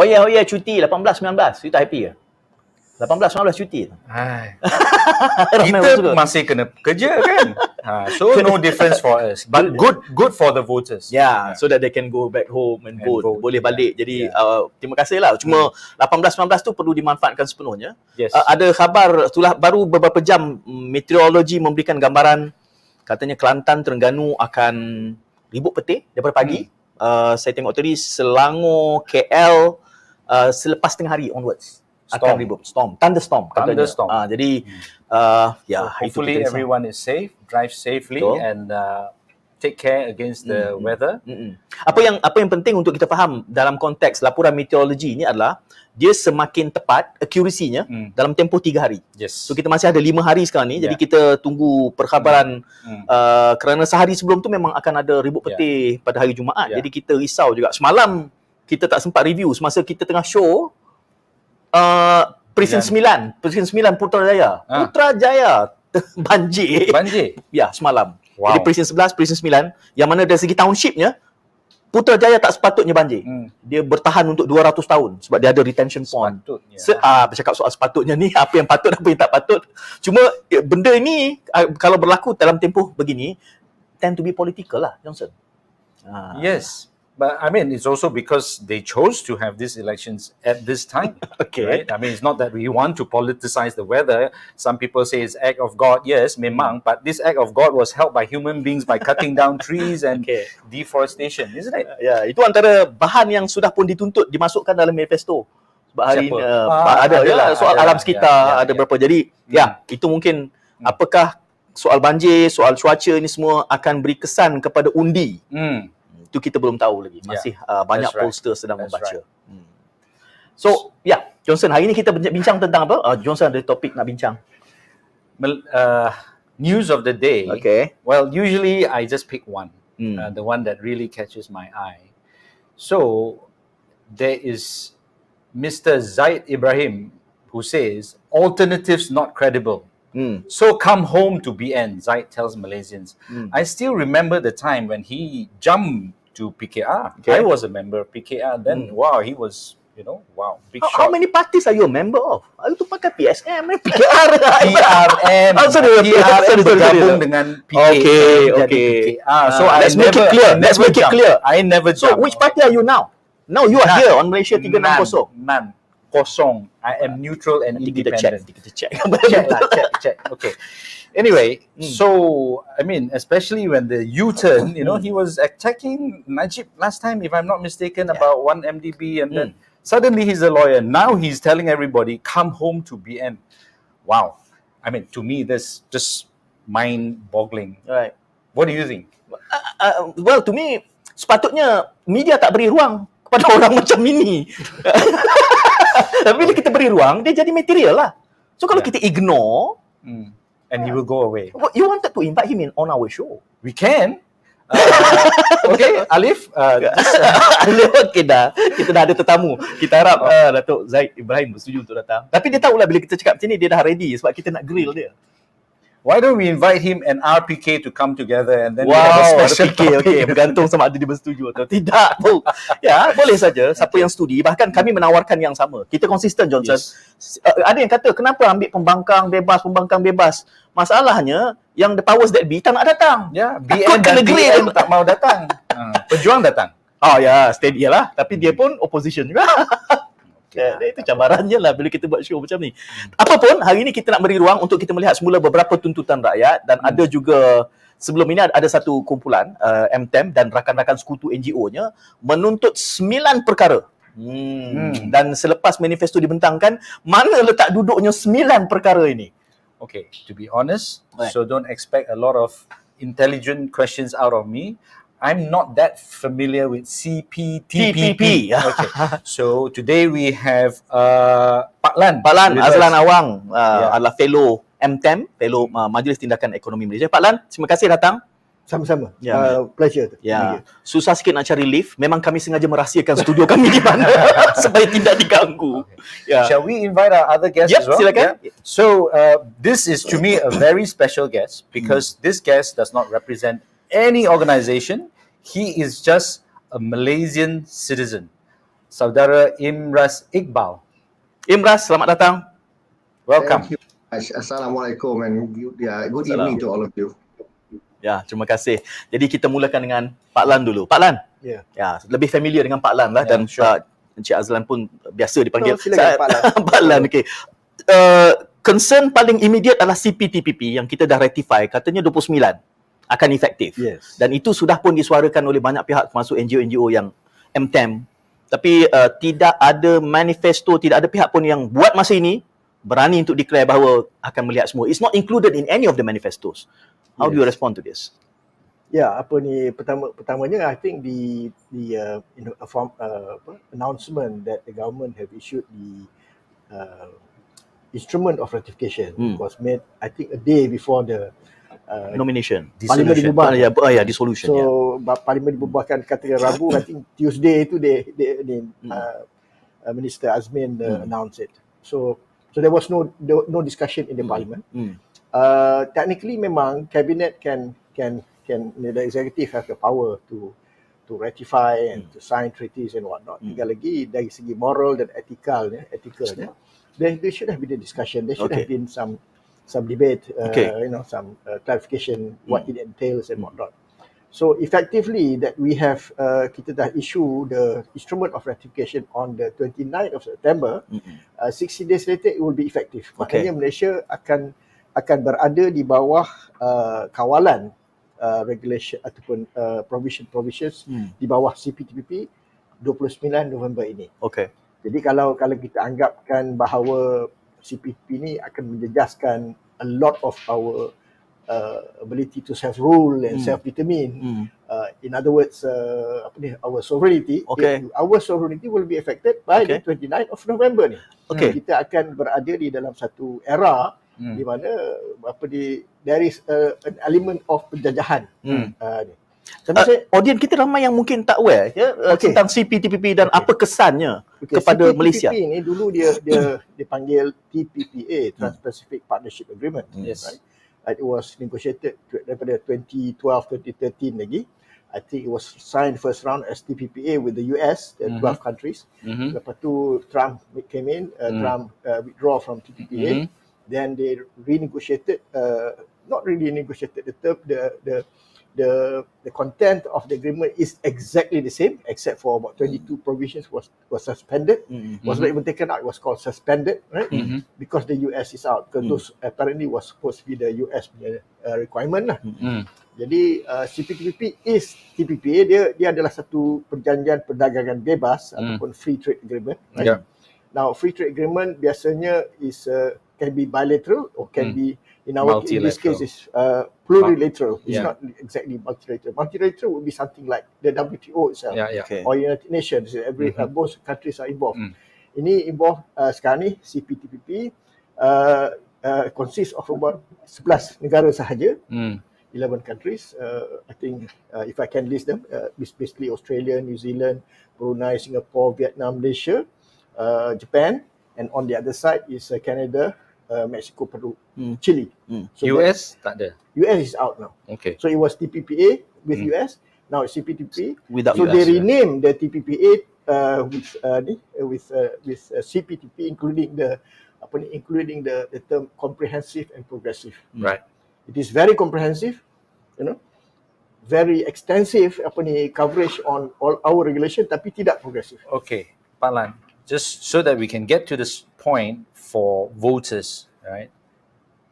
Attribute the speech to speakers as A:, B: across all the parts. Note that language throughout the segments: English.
A: Oh ya, cuti 18-19. You tak happy ke? 18-19 cuti.
B: Kita masih kena kerja kan. So no difference for us. But good for the voters.
A: Yeah, so that they can go back home and vote. Boleh balik. Jadi terima kasih lah. Cuma 18-19 tu perlu dimanfaatkan sepenuhnya.
B: Yes.
A: Ada khabar baru beberapa jam meteorologi memberikan gambaran katanya Kelantan, Terengganu akan ribut petir daripada pagi. Saya tengok tadi Selangor, KL selepas tengah hari onwards akan ribut. Thunderstorm katanya. Jadi
B: hopefully everyone is safe, drive safely and take care against the weather.
A: Apa yang penting untuk kita faham dalam konteks laporan meteorologi ini adalah dia semakin tepat accuracy-nya dalam tempoh 3 hari.
B: Yes.
A: So kita masih ada 5 hari sekarang ni. Jadi kita tunggu perkhabaran kerana sehari sebelum tu memang akan ada ribut petir pada hari Jumaat. Jadi kita risau juga. Semalam kita tak sempat review semasa kita tengah show Presiden 9 Putrajaya. Putrajaya banjir. Ya, semalam. Jadi Presiden 11, Presiden 9 yang mana dari segi townshipnya Putrajaya tak sepatutnya banjir. Dia bertahan untuk 200 tahun sebab dia ada retention pond. Bercakap soal sepatutnya ni, apa yang patut, apa yang tak patut. Cuma benda ini kalau berlaku dalam tempoh begini tend to be political lah, Johnson.
B: Yes. But I mean, it's also because they chose to have these elections at this time. Right? I mean, it's not that we want to politicize the weather. Some people say it's act of God. Yes, memang. But this act of God was helped by human beings by cutting down trees and deforestation, isn't it?
A: Ya, itu antara bahan yang sudah pun dimasukkan dalam manifesto. Sebab hari ini ada soal alam sekitar, ada berapa. Jadi, itu mungkin apakah soal banjir, soal cuaca ni semua akan beri kesan kepada undi. Itu kita belum tahu lagi. Masih banyak pollster sedang membaca. So, Johnson, hari ni kita bincang tentang apa? Johnson ada topik nak bincang.
B: News of the day.
A: Okay.
B: Well, usually I just pick one. The one that really catches my eye. So, there is Mr. Zaid Ibrahim who says, alternatives not credible. So come home to BN, Zaid tells Malaysians. I still remember the time when he jumped to PKR. I was a member of PKR then. Wow, he was, big shot.
A: How many parties are you a member of? Itu pakai PSM, PKR.
B: PRM. PRM bergabung dengan PKR. PKR. So
A: let's make it clear.
B: I never jumped.
A: So which party are you now? Now you are here on Malaysia 360.
B: None. Kosong. I am neutral and independent.
A: Kita check.
B: Check. Okay. Anyway, so I mean, especially when the U-turn, he was attacking Najib last time, if I'm not mistaken, about 1 MDB, and then suddenly he's a lawyer. Now he's telling everybody, come home to BN. Wow. I mean, to me, that's just mind-boggling.
A: Right.
B: What do you think?
A: Well, to me, sepatutnya media tak beri ruang kepada orang macam ini. Tapi bila kita beri ruang, dia jadi material lah. So kalau kita ignore,
B: and he will go away.
A: You wanted to invite him on our show.
B: We can. Okay, Alif.
A: Okay dah. Kita dah ada tetamu. Kita harap Datuk Zaid Ibrahim bersetuju untuk datang. Tapi dia tahulah bila kita cakap macam ni, dia dah ready sebab kita nak grill dia.
B: Why don't we invite him and RPK to come together and then we have a special
A: RPK, okay. Bergantung sama ada dia bersetuju atau tidak. Ya, boleh saja. Siapa yang studi. Bahkan kami menawarkan yang sama. Kita konsisten, Johnson. Yes. Ada yang kata, kenapa ambil pembangkang bebas. Masalahnya, yang the powers that be tak nak datang.
B: Ya, BN dan BN tak mau datang. Pejuang datang.
A: Oh ya, steady lah. Tapi dia pun opposition juga. Itu cabarannya lah bila kita buat show macam ni. Apapun, hari ni kita nak beri ruang untuk kita melihat semula beberapa tuntutan rakyat dan ada juga sebelum ini ada satu kumpulan MTEM dan rakan-rakan sekutu NGO-nya menuntut 9 perkara. Dan selepas manifesto dibentangkan, mana letak duduknya 9 perkara ini?
B: Okay, to be honest, so don't expect a lot of intelligent questions out of me. I'm not that familiar with CPTPP. Okay. So today we have Pak Lan,
A: AZLAN AWANG adalah Felo MTEM, Felo Majlis Tindakan Ekonomi Malaysia. Pak Lan, terima kasih datang.
C: Sama-sama. Pleasure.
A: Susah sikit nak cari lift. Memang kami sengaja merahsiakan studio kami di mana supaya tidak diganggu.
B: Shall we invite our other guests as well?
A: Silakan.
B: So this is to me a very special guest because this guest does not represent any organization. He is just a Malaysian citizen. Saudara Imraz Iqbal.
A: Imraz, selamat datang.
B: Welcome.
D: Thank you. Assalamualaikum and good evening to all of you.
A: Ya, terima kasih. Jadi kita mulakan dengan Pak Lan dulu. Pak Lan.
C: Ya.
A: Ya, lebih familiar dengan Pak Lan lah dan Encik Azlan pun biasa dipanggil.
C: Silakan Pak Lan.
A: Pak Lan, okey. Concern paling immediate adalah CPTPP yang kita dah ratify, katanya 29 akan efektif.
C: Yes.
A: Dan itu sudah pun disuarakan oleh banyak pihak termasuk NGO-NGO yang MTEM. Tapi tidak ada manifesto, tidak ada pihak pun yang buat masa ini berani untuk declare bahawa akan melihat semua. It's not included in any of the manifestos. How do you respond to this?
C: Ya, pertamanya I think the announcement that the government have issued the instrument of ratification was made, I think, a day before the
A: nomination.
C: Parlimen dibubarkan.
A: Dissolution.
C: So Parlimen dibubarkan kata Rabu, I think Tuesday itu Minister Azmin announced it. So there was no discussion in the Parliament. Technically memang cabinet can the executive have the power to ratify and to sign treaties and whatnot. Tinggal lagi dari segi moral dan ethicalnya, there should have been a discussion. There should have been some debate, some clarification what it entails and whatnot. So effectively that we have kita dah issue the instrument of ratification on the 29th of September. 60 days later it will be effective. Maknanya Malaysia akan berada di bawah kawalan regulation ataupun provisions di bawah CPTPP 29 November ini.
A: Okay.
C: Jadi kalau kita anggapkan bahawa CPTPP ini akan menjejaskan a lot of our ability to self-rule and self-determine. In other words, our sovereignty. Our sovereignty will be affected by the 29th of November ni. Kita akan berada di dalam satu era di mana there is an element of penjajahan.
A: Audience kita ramai yang mungkin tak aware tentang CPTPP dan apa kesannya kepada Malaysia.
C: CPTPP ni dulu dia dipanggil TPPA, Trans-Pacific Partnership Agreement.
A: Yes.
C: Right? It was negotiated daripada 2012, 2013 lagi. I think it was signed first round as TPPA with the US, the 12 countries. Lepas tu Trump came in, Trump withdraw from TPPA. Then they renegotiated, not really negotiated the term, the content of the agreement is exactly the same, except for about 22 provisions was suspended. Was not even taken out, it was called suspended, right? Because the US is out. Because those apparently was supposed to be the US requirement lah. Jadi CPTPP is TPPA, dia adalah satu perjanjian perdagangan bebas ataupun free trade agreement. Right? Now free trade agreement biasanya is can be bilateral or can be in this case is plurilateral. It's not exactly multilateral. Multilateral would be something like the WTO itself or United Nations. Both countries are involved. Ini involved sekarang ni CPTPP consists of about 11 negara sahaja. 11 countries. I think if I can list them, basically Australia, New Zealand, Brunei, Singapore, Vietnam, Malaysia, Japan, and on the other side is Canada, Mexico, Peru, Chile. So
B: US tak ada.
C: US is out now.
B: Okay.
C: So it was TPPA with US. Now it's CPTPP.
A: Without
C: so
A: US,
C: they renamed the TPPA with CPTP, including the term comprehensive and progressive.
B: Right.
C: It is very comprehensive, very extensive coverage on all our regulation, tapi tidak progressive.
B: Okay, Pak Lan, just so that we can get to this point for voters, right?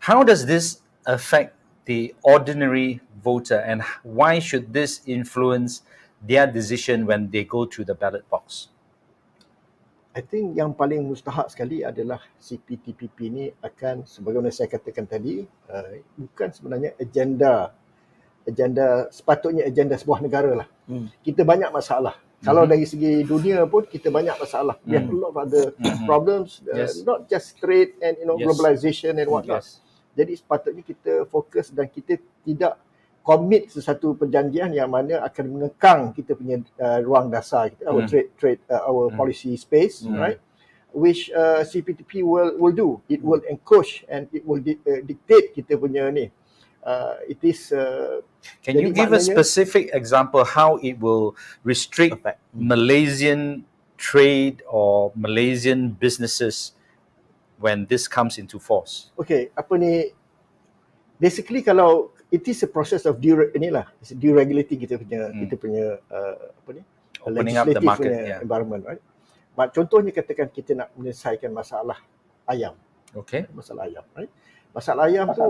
B: How does this affect the ordinary voter, and why should this influence their decision when they go to the ballot box?
C: I think yang paling mustahak sekali adalah CPTPP ni akan, sebagaimana saya katakan tadi, bukan sebenarnya agenda sepatutnya agenda sebuah negara lah. Kita banyak masalah. Kalau dari segi dunia pun kita banyak masalah. We have a lot of other problems, not just trade and globalization and whatnot. Jadi sepatutnya kita fokus dan kita tidak commit sesuatu perjanjian yang mana akan mengekang kita punya ruang dasar kita, our trade our policy space, right? Which CPTP will do. It will encourage and it will dictate kita punya ni. It is.
B: Can you give a specific example how it will restrict Malaysian trade or Malaysian businesses when this comes into force?
C: Okay, basically kalau it is a process of deregulating kita punya
B: Opening up the
C: legislative
B: market,
C: punya environment, right? Contohnya katakan kita nak menyelesaikan masalah ayam.
B: Okay.
C: Masalah ayam, right? Masalah ayam tu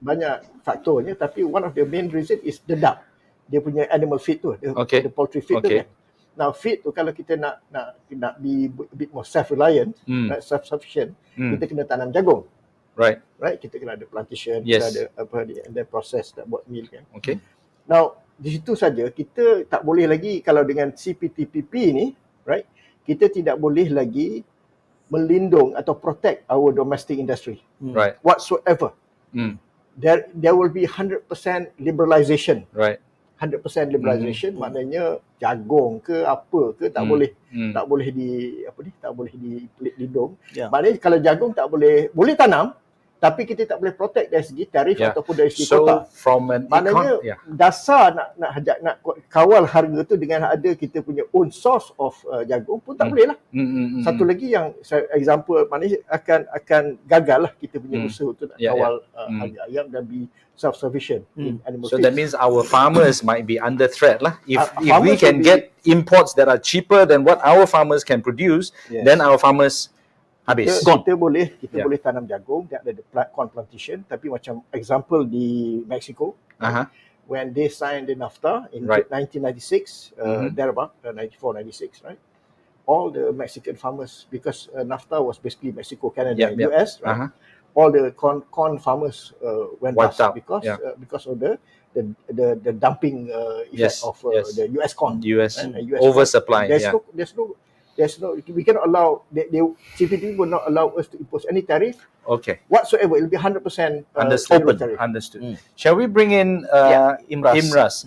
C: banyak faktornya, tapi one of the main reason is the duck. Dia punya animal feed tu, the poultry feed tu kan. Now feed tu kalau kita nak be a bit more self-reliant, right, self-sufficient, kita kena tanam jagung.
B: Right.
C: Kita kena ada plantation,
B: Yes.
C: kita ada and then process nak buat meal kan.
B: Okay.
C: Now di situ saja kita tak boleh lagi, kalau dengan CPTPP ni, right, kita tidak boleh lagi melindung atau protect our domestic industry.
B: Right.
C: Whatsoever. There will be 100% liberalization.
B: Right.
C: 100% liberalization maknanya jagung ke apa ke tak boleh dilindung.
A: Yeah.
C: Maknanya kalau jagung tak boleh tanam, tapi kita tak boleh protect dari segi tarif ataupun dari segi kota.
B: From an
C: Maknanya dasar nak kawal harga tu dengan ada kita punya own source of jagung pun tak boleh lah. Satu lagi yang example, maknanya akan gagal lah kita punya usaha tu nak kawal harga ayam dan be self-sufficient in animal
B: So
C: feed.
B: that means our farmers might be under threat lah. If we
C: Farmers
B: can get imports that are cheaper than what our farmers can produce, then our farmers habis.
C: Kita boleh tanam jagung, dia ada corn plantation, tapi macam example di Mexico, when they signed the NAFTA in 1996, thereabout 94, 96, right? All the Mexican farmers, because NAFTA was basically Mexico, Canada, and US, right? All the corn farmers went bust because of the dumping effect of the US corn,
B: US
C: and US
B: oversupply.
C: There's no, we cannot allow, CPTPP will not allow us to impose any tariff whatsoever. It will be 100%
B: open.
C: tariff.
B: Understood. Shall we bring in Imraz?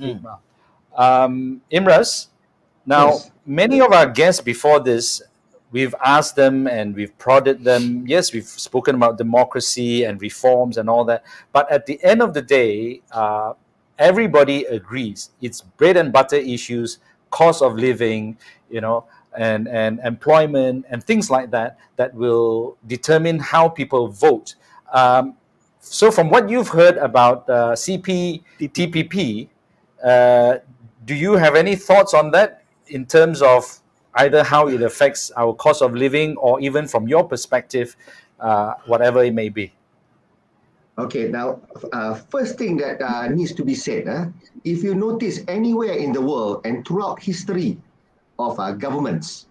B: Imraz, now many of our guests before this, we've asked them and we've prodded them. Yes, we've spoken about democracy and reforms and all that. But at the end of the day, everybody agrees it's bread and butter issues, cost of living, and employment and things like that will determine how people vote. So from what you've heard about CPTPP, do you have any thoughts on that in terms of either how it affects our cost of living or even from your perspective, whatever it may be?
D: Okay, now, first thing that needs to be said, if you notice anywhere in the world and throughout history of governments,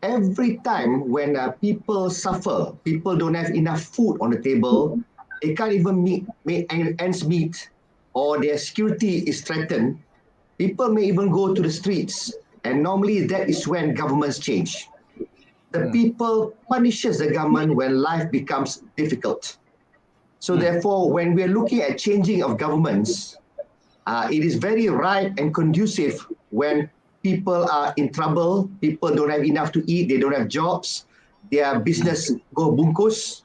D: every time when people suffer, people don't have enough food on the table, they can't even make ends meet, or their security is threatened, people may even go to the streets, and normally that is when governments change. The people punishes the government when life becomes difficult. So therefore, when we're looking at changing of governments, it is very right and conducive when people are in trouble, people don't have enough to eat, they don't have jobs, their business go bungkus.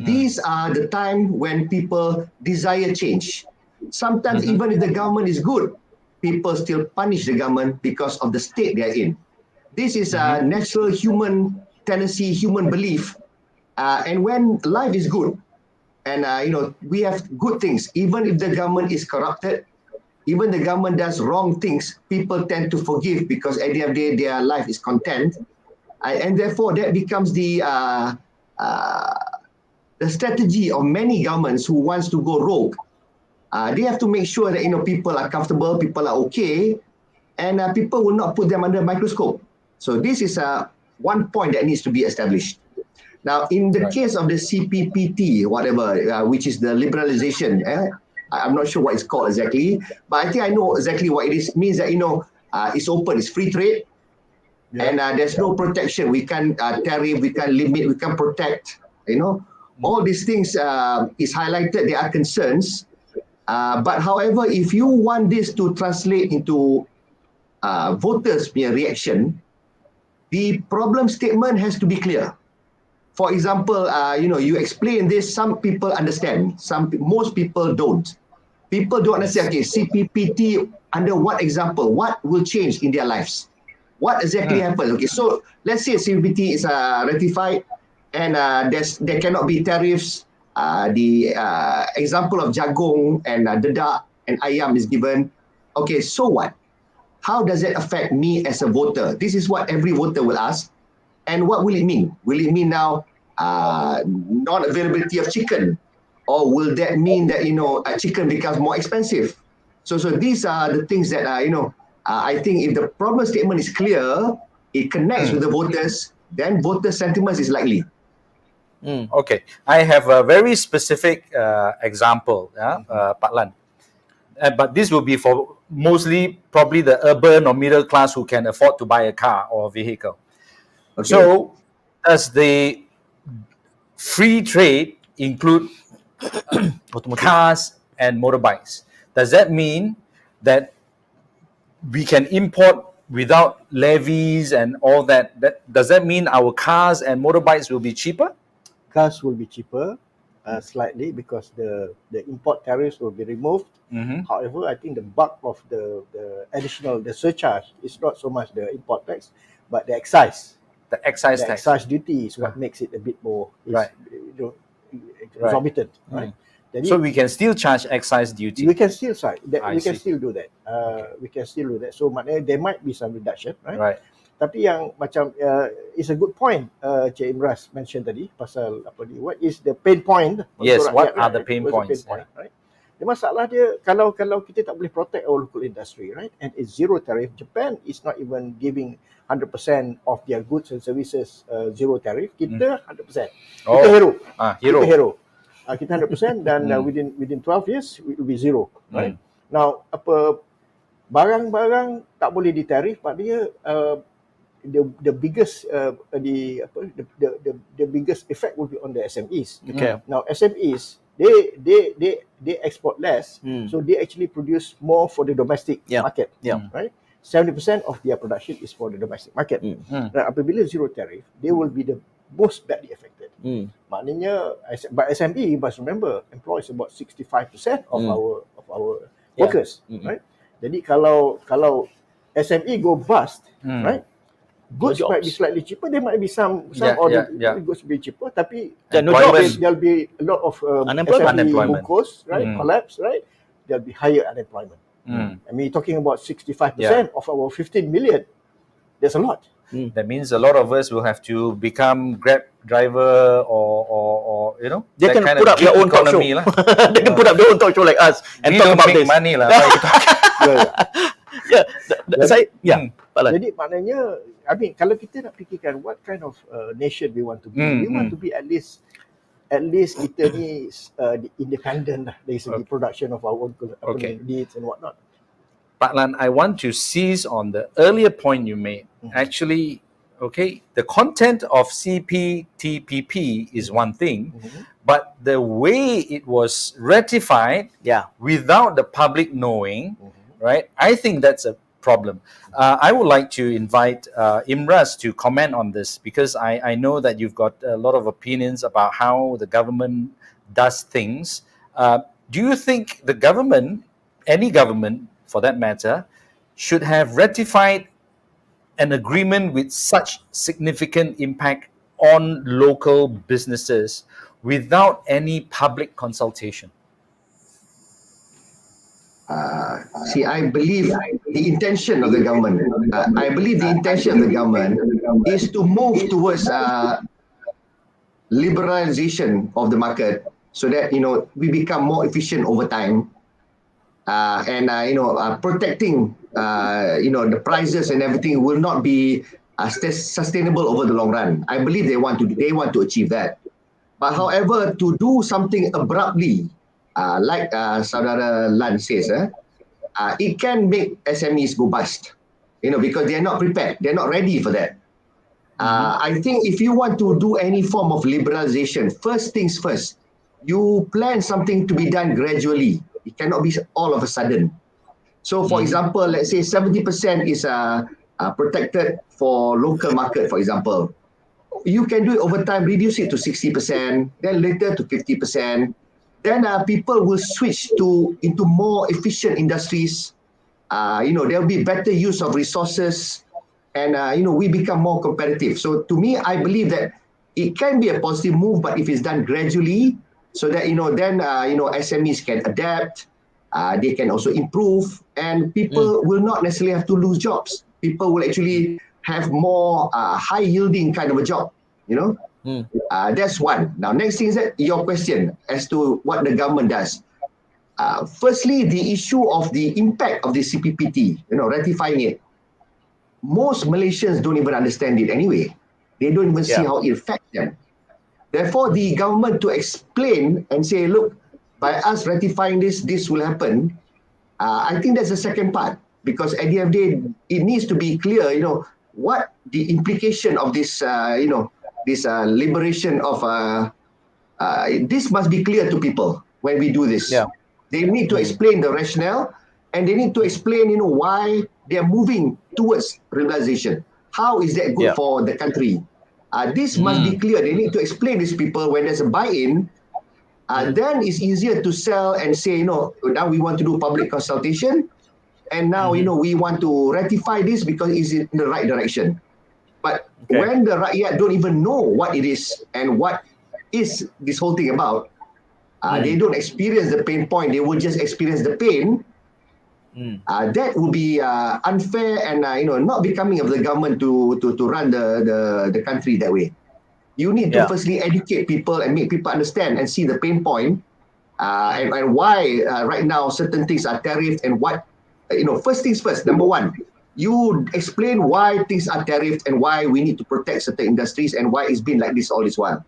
D: These are the time when people desire change. Sometimes even if the government is good, people still punish the government because of the state they are in. This is a natural human tendency, human belief. And when life is good, and we have good things, even if the government is corrupted, even the government does wrong things, people tend to forgive because at the end of the day, their life is content. And therefore, that becomes the strategy of many governments who wants to go rogue. They have to make sure that people are comfortable, people are okay, and people will not put them under a microscope. So this is one point that needs to be established. Now, in the case of the CPPT, whatever, which is the liberalization, I'm not sure what it's called exactly, but I think I know exactly what it is. It means that it's open, it's free trade, and there's no protection. We can't tariff, we can't limit, we can't protect. All these things is highlighted. There are concerns. But however, if you want this to translate into voters' reaction, the problem statement has to be clear. For example, you explain this, some people understand, most people don't. People don't understand, okay, CPPT, under what example, what will change in their lives? What exactly happened? Okay, so let's say CPT is ratified and there cannot be tariffs. The example of jagung and dedak and ayam is given. Okay, so what? How does that affect me as a voter? This is what every voter will ask. And what will it mean? Will it mean now non-availability of chicken? Or will that mean that, chicken becomes more expensive? So these are the things that, I think if the problem statement is clear, it connects with the voters, then voter sentiment is likely.
B: Okay, I have a very specific example, Pak Lan. But this will be for mostly probably the urban or middle class who can afford to buy a car or a vehicle. Okay. So, does the free trade include cars and motorbikes? Does that mean that we can import without levies and all that? Does that mean our cars and motorbikes will be cheaper?
C: Cars will be cheaper slightly because the import tariffs will be removed. However, I think the bulk of the additional, the surcharge is not so much the import tax, but the excise.
B: The excise tax.
C: Excise duty is what makes it a bit more exorbitant. Right?
B: So we can still charge excise duty.
C: We can still can still do that. We can still do that. So maknanya there might be some reduction, right?
B: Right.
C: Tapi yang macam is a good point Cik Imraz mention tadi pasal apa ni, what is the pain point?
B: Yes, what are the pain points?
C: Right? The masalah dia kalau kita tak boleh protect our local industry, right? And it's zero tariff. Japan is not even giving 100% of their goods and services zero tariff. Kita 100%. Kita hero. Kita hero. Kita 100% dan within 12 years it will be zero, right? Now apa barang-barang tak boleh ditarif, maknanya the biggest the biggest effect will be on the SMEs.
A: Okay.
C: Now SMEs they export less, so they actually produce more for the domestic market. Right? 70% of their production is for the domestic market. Right? Apabila zero tariff, they will be the most badly affected. Maknanya, but SME, you must remember, employs about 65% of our workers. Right? Jadi kalau SME go bust, right? Goods might be slightly cheaper. There might be some goods be cheaper, tapi there'll be a lot of SME bungkus, right? Collapse, right? There'll be higher unemployment. I mean, talking about 65% of our 15 million. That's a lot.
B: That means a lot of us will have to become Grab driver or
A: they can put up their own talk show. They can put up their own talk show like us and
B: we
A: talk about
B: make
A: this.
B: Money lah.
C: Jadi maknanya, I mean, kalau kita nak fikirkan what kind of nation we want to be, we want to be at least kita ni independent lah dari segi production of our own needs and whatnot.
B: Pak Lan, I want to seize on the earlier point you made. Actually, the content of CPTPP is one thing, but the way it was ratified without the public knowing, right? I think that's a problem. I would like to invite Imraz to comment on this because I know that you've got a lot of opinions about how the government does things. Do you think the government, any government for that matter, should have ratified an agreement with such significant impact on local businesses without any public consultation?
D: I believe the intention of the government, is to move towards liberalization of the market so that, we become more efficient over time. Protecting, the prices and everything will not be sustainable over the long run. I believe they want to achieve that. But however, to do something abruptly, like Saudara Lan says, it can make SMEs go bust, because they're not prepared, they're not ready for that. I think if you want to do any form of liberalization, first things first, you plan something to be done gradually. It cannot be all of a sudden. So, for example, let's say 70% is protected for local market, for example. You can do it over time, reduce it to 60%, then later to 50%. Then people will switch into more efficient industries. There will be better use of resources. and we become more competitive. So to me, I believe that it can be a positive move, but if it's done gradually, so that then SMEs can adapt, they can also improve, and people will not necessarily have to lose jobs. People will actually have more high yielding kind of a job. That's one. Now, next thing is that your question as to what the government does. Firstly, the issue of the impact of the CPPT, ratifying it. Most Malaysians don't even understand it anyway. They don't even see how it affects them. Therefore, the government to explain and say, look, by us ratifying this will happen. I think that's the second part, because at the end of the day, it needs to be clear, what the implication of this, this liberation of, this must be clear to people when we do this.
A: Yeah.
D: They need to explain the rationale, and they need to explain, why they are moving towards liberalization. How is that good for the country? This must be clear. They need to explain these people when there's a buy-in. Then it's easier to sell and say, now we want to do public consultation, and now, we want to ratify this because it's in the right direction. But when the rakyat don't even know what it is and what is this whole thing about, they don't experience the pain point, they will just experience the pain. That would be unfair and not becoming of the government to run the country that way. You need to firstly educate people and make people understand and see the pain point, and why right now certain things are tariffed, and what first things first. Number one, you explain why things are tariffed and why we need to protect certain industries and why it's been like this all this while.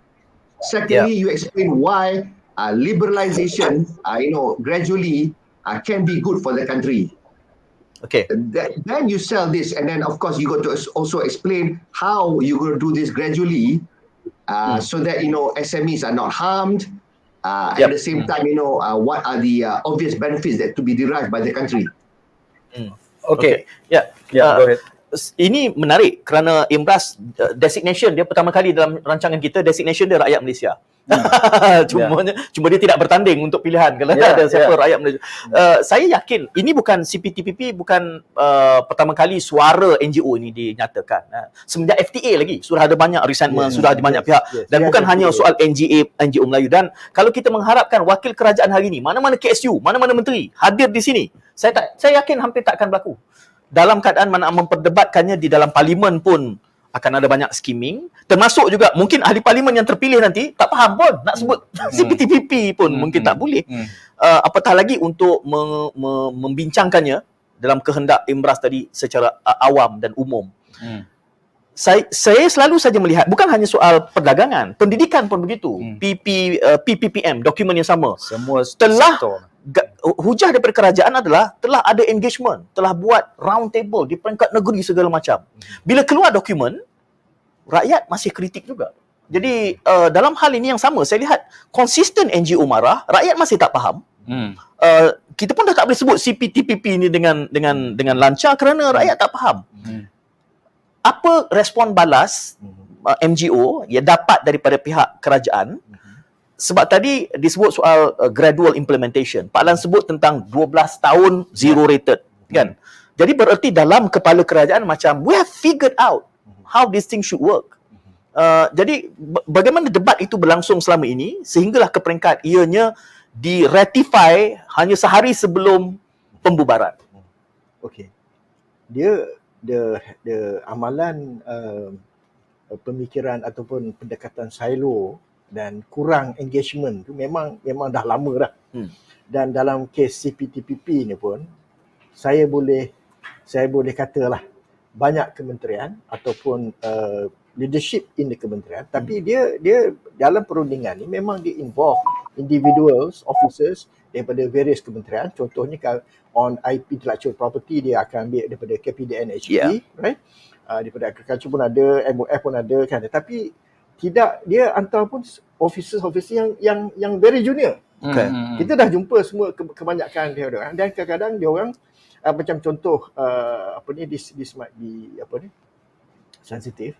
D: Secondly, you explain why liberalization, gradually can be good for the country.
A: Okay.
D: Then you sell this, and then of course you got to also explain how you're going to do this gradually, so that SMEs are not harmed. At the same time, what are the obvious benefits that to be derived by the country.
A: Okay.
B: Go ahead.
A: Ini menarik kerana IMRAS designation dia pertama kali dalam rancangan kita, designation dia rakyat Malaysia. Cuma dia tidak bertanding untuk pilihan kalau ada siapa rakyat Malaysia. Saya yakin ini bukan CPTPP, bukan pertama kali suara NGO ini dinyatakan. Semenjak FTA lagi sudah ada banyak resentment, sudah ada banyak pihak, dan bukan hanya soal NGO Melayu. Dan kalau kita mengharapkan wakil kerajaan hari ini, mana-mana KSU, mana-mana menteri hadir di sini, saya yakin hampir tak akan berlaku. Dalam keadaan mana memperdebatkannya di dalam parlimen pun akan ada banyak skimming, termasuk juga mungkin ahli parlimen yang terpilih nanti tak faham pun nak sebut CPTPP pun mungkin tak boleh. Apatah lagi untuk membincangkannya dalam kehendak IMRAS tadi secara awam dan umum. Saya selalu saja melihat bukan hanya soal perdagangan, pendidikan pun begitu. PPPM, dokumen yang sama.
B: Semua
A: telah
B: sektor.
A: Hujah daripada kerajaan adalah telah ada engagement, telah buat round table di peringkat negeri segala macam. Bila keluar dokumen, rakyat masih kritik juga. Jadi dalam hal ini yang sama, saya lihat konsisten NGO marah, rakyat masih tak faham. Kita pun dah tak boleh sebut CPTPP ini dengan lancar kerana rakyat tak faham. Apa respon balas NGO yang dapat daripada pihak kerajaan? Sebab tadi disebut soal gradual implementation. Pak Lan sebut tentang 12 tahun zero rated, kan? Jadi bererti dalam kepala kerajaan macam we have figured out how this thing should work. Jadi bagaimana debat itu berlangsung selama ini sehinggalah ke peringkat ianya di-ratify hanya sehari sebelum pembubaran.
C: Okey. Dia amalan pemikiran ataupun pendekatan silo dan kurang engagement tu memang dah lama dah. Dan dalam kes CPTPP ni pun saya boleh katalah banyak kementerian ataupun leadership in the kementerian, tapi dia dalam perundingan ni memang dia involve individuals, officers daripada various kementerian. Contohnya on IP intellectual property dia akan ambil daripada KPDN HP, right? Daripada agriculture pun ada, MOF pun ada kan. Tapi tidak, dia hantar pun officer yang very junior. Kita dah jumpa semua kebanyakan dia orang, dan kadang-kadang dia orang macam contoh this might be sensitive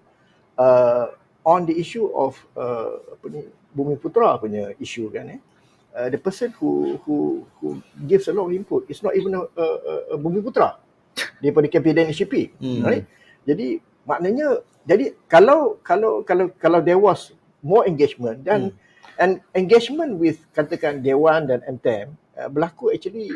C: on the issue of Bumi Putra punya issue kan. The person who gives a lot of input is not even a Bumi Putra daripada KPDN HCP, right? Jadi maknanya, jadi kalau there was more engagement dan and engagement with katakan Dewan dan MTEM berlaku actually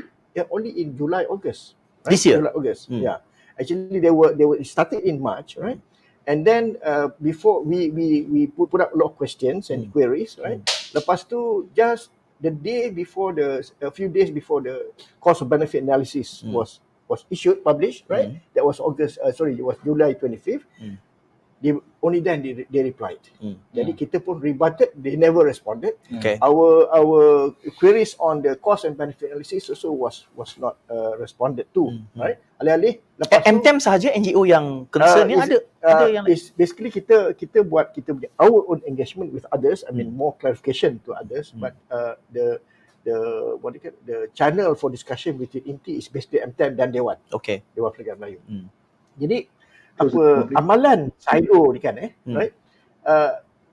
C: only in July August, right?
A: This year?
C: July August, yeah. Actually they were started in March, right? And then before we put up a lot of questions and queries, right? Lepas tu just the day before a few days before the cost of benefit analysis was published, right? That was it was July 25th. Only then they replied. Jadi kita pun rebutted, they never responded.
A: Okay.
C: Our queries on the cost and benefit analysis also was not responded to, right? Alih-alih lepas
A: MTEM sahaja NGO yang concern ni ada yang lain.
C: Basically kita buat our own engagement with others, I mean more clarification to others, but the channel for discussion between INTI is basically MTEM dan Dewan.
A: Okay.
C: Dewan Perniagaan Melayu. Jadi amalan silo ni kan right?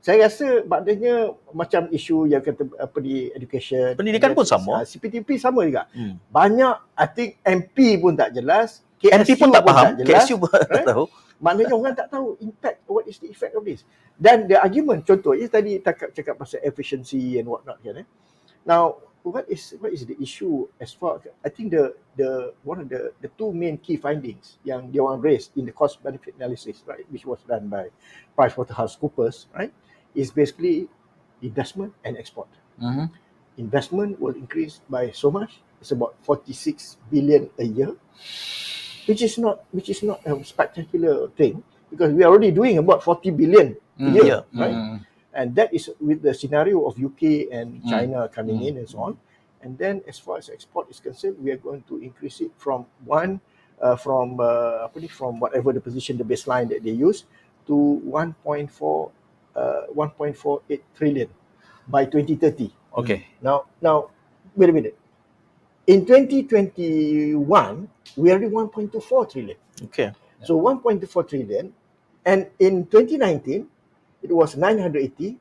C: Saya rasa maknanya macam isu yang kata di education,
A: pendidikan pun sama.
C: CPTP sama juga. Banyak I think MP pun tak jelas, KSU
A: MP pun tak faham,
C: jelas,
A: KSU pun tak tahu.
C: Maknanya orang tak tahu impact, what is the effect of this. Dan the argument, contoh tadi cakap pasal efficiency and what not kan. Now what is the issue as far, I think the one of the two main key findings yang dia orang raised in the cost benefit analysis, right, which was done by PricewaterhouseCoopers, right, is basically investment and export. Investment will increase by so much, it's about 46 billion a year, which is not a spectacular thing because we are already doing about 40 billion a year, right? And that is with the scenario of UK and China coming in and so on. And then as far as export is concerned, we are going to increase it from from whatever the position, the baseline that they use, to 1.48 trillion by 2030.
B: Okay.
C: Now wait a minute. In 2021, we are already 1.24 trillion.
A: Okay.
C: So 1.24 trillion, and in 2019 it was 980.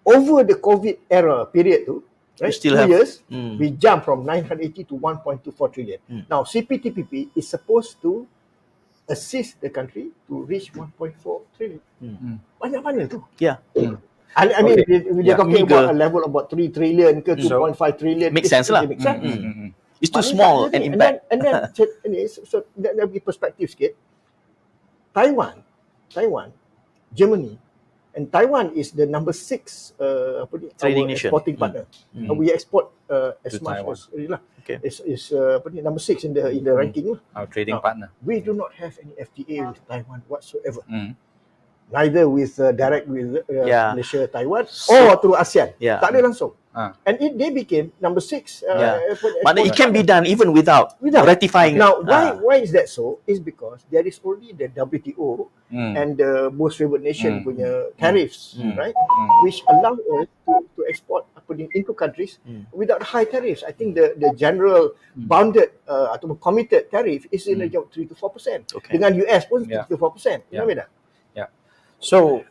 C: Over the COVID era period tu, right, 2 years, we jumped from 980 to 1.24 trillion. Now, CPTPP is supposed to assist the country to reach 1.4 trillion. Banyak mana tu?
A: Yeah.
C: I mean, we are talking about a level about 3 trillion ke 2.5 trillion.
A: Makes sense lah.
C: Makes sense.
A: It's too small an impact.
C: And then so that bagi perspektif sikit. Taiwan, Germany, and Taiwan is the number 6
A: trading nation,
C: exporting partner. We export as
B: to
C: much
B: Taiwan.
C: as really lah.
A: Okay.
C: Is number 6 in the ranking lah.
B: Our trading
C: Now,
B: partner.
C: We do not have any FTA with Taiwan whatsoever. Neither with direct with Malaysia, Taiwan, or through ASEAN. Tak ada langsung. And they became number 6.
A: Maknanya it can be done even without ratifying.
C: Now, why is that so? Is because there is only the WTO and the most favored nation punya tariffs, right? Which allow us to export into countries without high tariffs. I think the general bounded atau committed tariff is in the 3 to 4%. Dengan US pun 3 to 4%. You know that?
B: Yeah. So,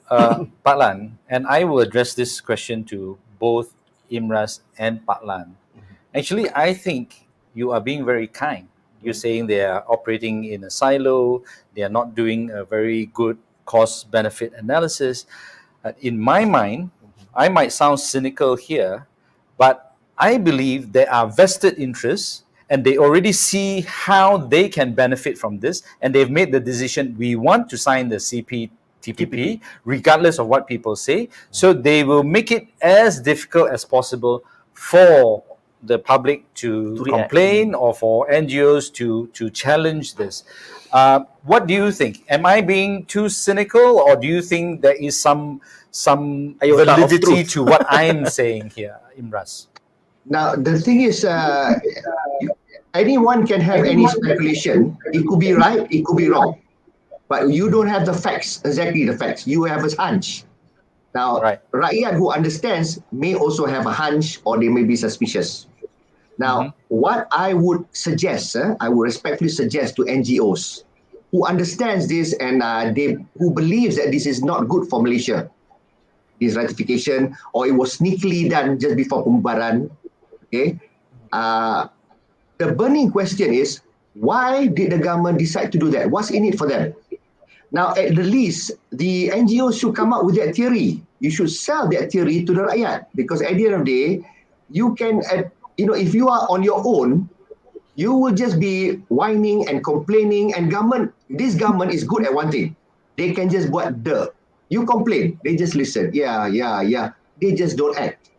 B: Pak Lan, and I will address this question to both Imraz and Pak Lan. Actually, I think you are being very kind. You're saying they are operating in a silo, they are not doing a very good cost-benefit analysis. In my mind, I might sound cynical here, but I believe there are vested interests and they already see how they can benefit from this, and they've made the decision, we want to sign the CPTPP, regardless of what people say. So they will make it as difficult as possible for the public to complain or for NGOs to challenge this. What do you think? Am I being too cynical, or do you think there is some validity to what I'm saying here, Imraz?
D: Now, the thing is, anyone can have any speculation. It could be right, it could be wrong. But you don't have the facts, exactly the facts. You have a hunch. Now, rakyat who understands may also have a hunch, or they may be suspicious. Now, what I would suggest, I would respectfully suggest to NGOs who understands this and who believes that this is not good for Malaysia, this ratification, or it was sneakily done just before pembubaran. Okay, the burning question is, why did the government decide to do that? What's in it for them? Now, at the least, the NGOs should come up with that theory. You should sell that theory to the rakyat, because at the end of the day, you can, if you are on your own, you will just be whining and complaining. And this government is good at one thing. They can just buat you complain, they just listen. Yeah. They just don't act.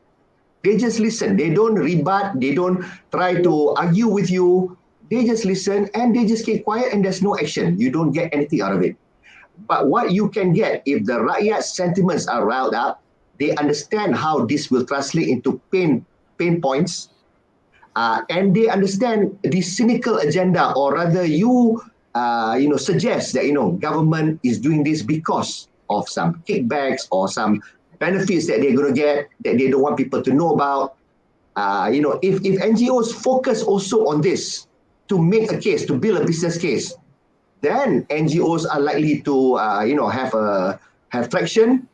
D: They just listen. They don't rebut. They don't try to argue with you. They just listen and they just keep quiet, and there's no action. You don't get anything out of it. But what you can get, if the rakyat sentiments are riled up, they understand how this will translate into pain points, and they understand the cynical agenda, or rather you suggest that, government is doing this because of some kickbacks or some benefits that they're going to get that they don't want people to know about. If NGOs focus also on this to make a case, to build a business case, then NGOs are likely to have traction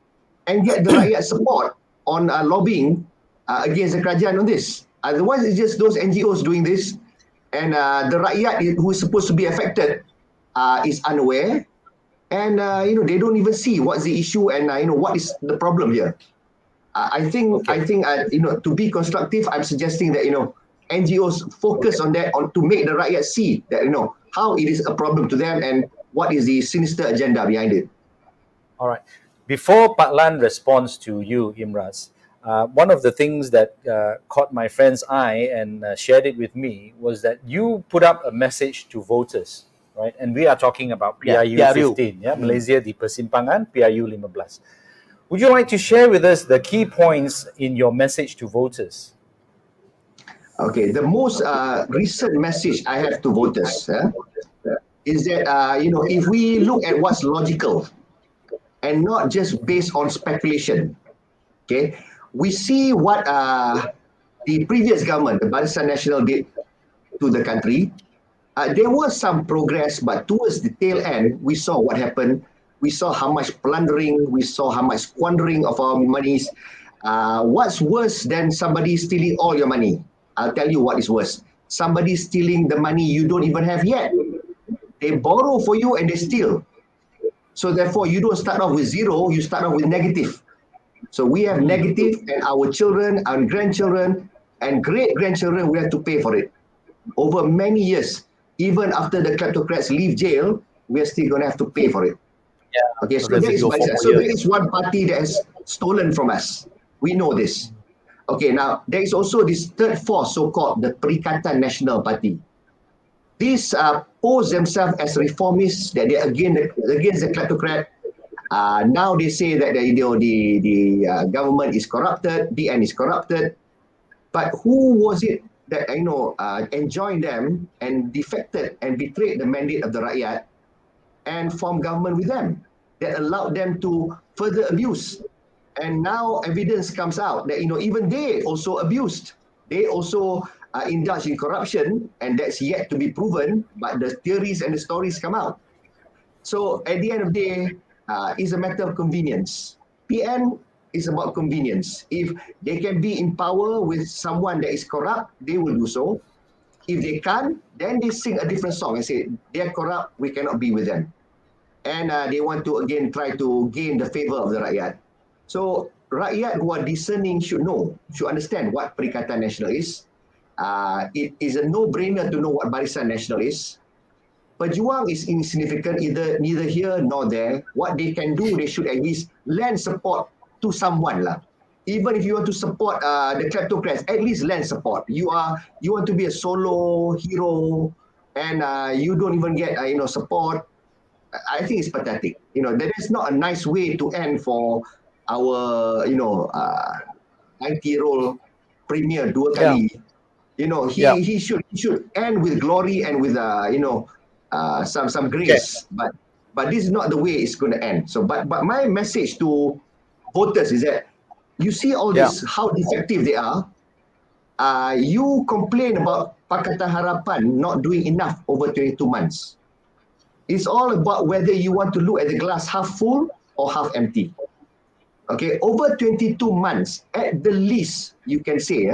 D: and get the rakyat support on lobbying against the kerajaan on this. Otherwise, it's just those NGOs doing this, and the rakyat who is supposed to be affected is unaware, and they don't even see what's the issue and what is the problem here. I think to be constructive, I'm suggesting that NGOs focus on that, to make the rakyat see that how it is a problem to them and what is the sinister agenda behind it.
B: All right. Before Pak Lan responds to you, Imraz, one of the things that caught my friend's eye and shared it with me was that you put up a message to voters, right? And we are talking about PRU 15, Malaysia di Persimpangan, PRU 15. Would you like to share with us the key points in your message to voters?
D: Okay, the most recent message I have to voters is that, if we look at what's logical and not just based on speculation, okay, we see what the previous government, the Barisan Nasional, did to the country. There was some progress, but towards the tail end, we saw what happened. We saw how much plundering, we saw how much squandering of our monies. What's worse than somebody stealing all your money? I'll tell you what is worse. Somebody stealing the money you don't even have yet. They borrow for you and they steal. So therefore, you don't start off with zero, you start off with negative. So we have negative, and our children and grandchildren and great-grandchildren will have to pay for it over many years. Even after the kleptocrats leave jail, we're still going to have to pay for it.
B: Yeah.
D: Okay, so there is one party that has stolen from us. We know this. Okay, now there is also this third force, so-called the Perikatan Nasional Party. These pose themselves as reformists, that they're against the kleptocrat. Now they say that the government is corrupted, DN is corrupted. But who was it that enjoined them and defected and betrayed the mandate of the rakyat and formed government with them, that allowed them to further abuse? And now evidence comes out that even they also abused. They also indulged in corruption, and that's yet to be proven, but the theories and the stories come out. So at the end of the day, it's a matter of convenience. PN is about convenience. If they can be in power with someone that is corrupt, they will do so. If they can't, then they sing a different song and say, they're corrupt, we cannot be with them. And they want to again try to gain the favor of the rakyat. So rakyat who are discerning should understand what Perikatan Nasional is. It is a no-brainer to know what Barisan Nasional is. Pejuang is insignificant, neither here nor there. What they can do, they should at least lend support to someone lah. Even if you want to support the kleptocrats, at least lend support. You want to be a solo hero, and you don't even get support. I think it's pathetic. That is not a nice way to end for our 90-year-old premier dua kali. He should end with glory and with some grace. Okay. But this is not the way it's going to end. So but my message to voters is that you see all this, how defective they are. You complain about Pakatan Harapan not doing enough over 22 months. It's all about whether you want to look at the glass half full or half empty. Okay, over 22 months, at the least, you can say,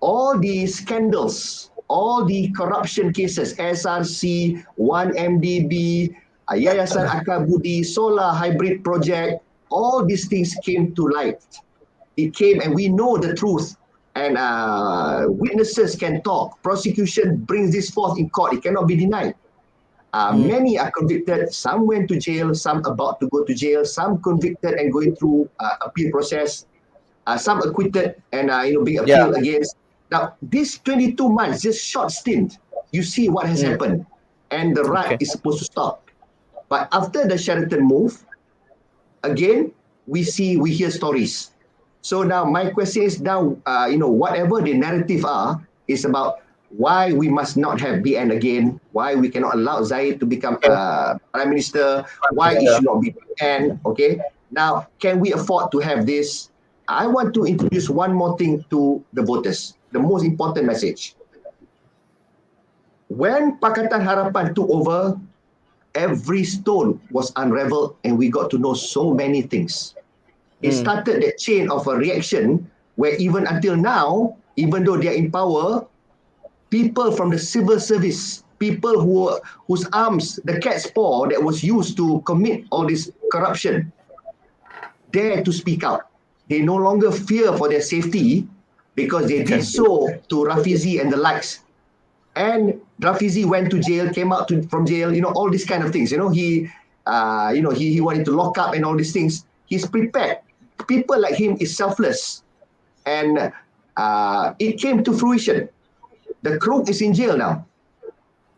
D: all the scandals, all the corruption cases, SRC, 1MDB, Yayasan Akal Budi, solar hybrid project, all these things came to light. It came and we know the truth, and witnesses can talk. Prosecution brings this forth in court. It cannot be denied. Many are convicted. Some went to jail. Some about to go to jail. Some convicted and going through appeal process. Some acquitted and being appealed against. Now, this 22 months, just short stint, you see what has happened, and the riot is supposed to stop. But after the Sheraton move, again, we hear stories. So now my question is now, whatever the narrative is about why we must not have BN again, why we cannot allow Zahid to become Prime Minister, why it should not be BN, okay? Now, can we afford to have this? I want to introduce one more thing to the voters, the most important message. When Pakatan Harapan took over, every stone was unraveled and we got to know so many things. It started that chain of a reaction where even until now, even though they are in power, people from the civil service, people whose arms, the cat's paw that was used to commit all this corruption, dare to speak out. They no longer fear for their safety because they did so to Rafizi and the likes. And Rafizi went to jail, came out from jail, all these kind of things. He wanted to lock up and all these things. He's prepared. People like him is selfless. And it came to fruition. The crook is in jail now.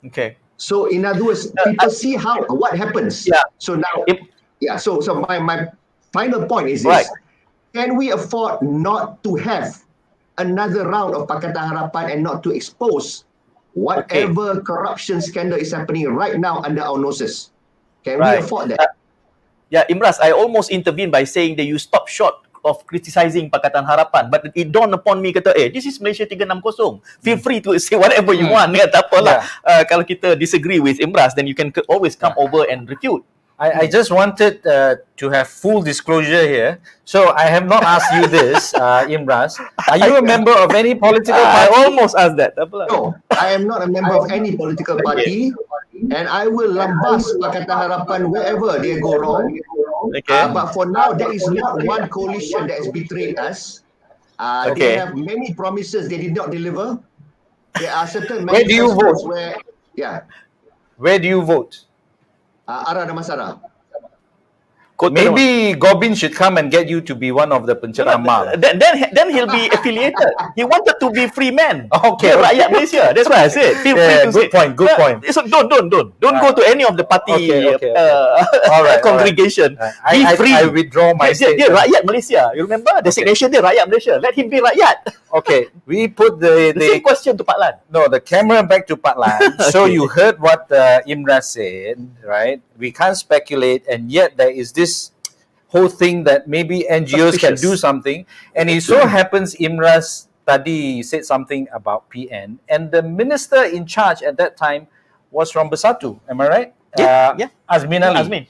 A: Okay.
D: So in other words, people see what happens.
A: Yeah.
D: So now, so my final point is this. Right. Can we afford not to have another round of Pakatan Harapan and not to expose whatever corruption scandal is happening right now under our noses? Can we afford that?
A: Imraz, I almost intervened by saying that you stop short of criticizing Pakatan Harapan, but it dawned upon me, kata, this is Malaysia 360. Feel free to say whatever you want. Tak apalah. Kalau kita disagree with Imraz, then you can always come over and refute.
B: I just wanted to have full disclosure here. So I have not asked you this, Imraz. Are you a member of any political party?
A: I almost asked that.
D: No, I am not a member of any political party. And I will lambas Pakatan Harapan wherever they go wrong. But for now, there is not one coalition that has betrayed us. They have many promises they did not deliver. There are certain
B: Where do you vote? Where do you vote?
D: Ara Damansara.
B: Maybe Gobin should come and get you to be one of the penceramah.
A: Then he'll be affiliated. He wanted to be free man.
B: Okay.
A: Rakyat Malaysia. That's why I said. Feel free to
B: good point. Good point.
A: So don't go to any of the party congregation.
B: Be free. I withdraw my statement.
A: Dia rakyat Malaysia. You remember designation dia rakyat Malaysia. Let him be rakyat.
B: Okay. We put the
A: same question to Pak Lan.
B: No, the camera back to Pak Lan. So you heard what Imraz said, right? We can't speculate, and yet there is this whole thing that maybe NGOs can do something. And it so happens Imraz tadi said something about PN, and the minister in charge at that time was from Bersatu. Am I right? Azmin Ali.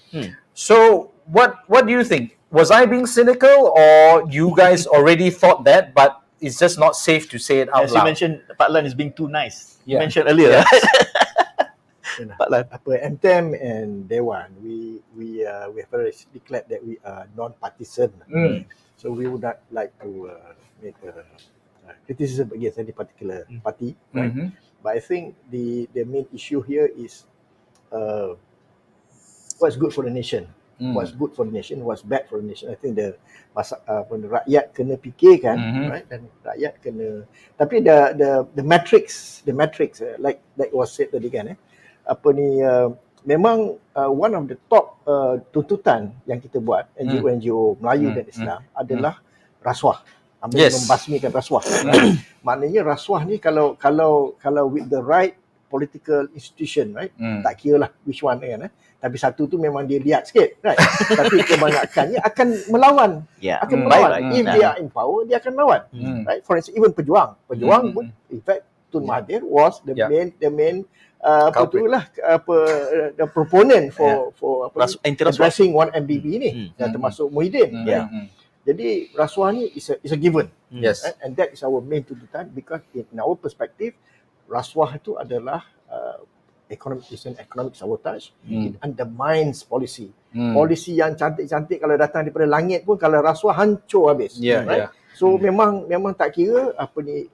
B: So what do you think? Was I being cynical, or you guys already thought that, but it's just not safe to say it out loud?
A: As you mentioned, Pak Lan is being too nice. You mentioned earlier.
C: MTEM and Dewan, we have already declared that we are non-partisan. So we would not like to make criticism against any particular party, right? But I think the main issue here is what's good for the nation, what's good for the nation, what's bad for the nation. I think the rakyat kena fikirkan, right? Dan rakyat kena. Tapi the metrics, like was said tadi kan, memang one of the top tuntutan yang kita buat NGO Melayu dan Islam adalah rasuah. Membasmikan rasuah. Maknanya rasuah ni kalau with the right political institution, right? Tak kira lah which one kan, tapi satu tu memang dia lihat sikit, right? Tapi kebanyakannya akan melawan. Akan melawan. If they are in power, dia akan melawan. Right? For instance, even pejuang pun, in fact, Tun Mahathir was the main the proponent for addressing 1MDB ni, termasuk Muhyiddin. Jadi rasuah ni is a given.
B: Yes.
C: Right? And that is our main tuntutan, because in our perspective, rasuah itu adalah economic sabotage. It undermines policy. Policy yang cantik-cantik kalau datang daripada langit pun kalau rasuah hancur habis. Right? So memang tak kira apa ni.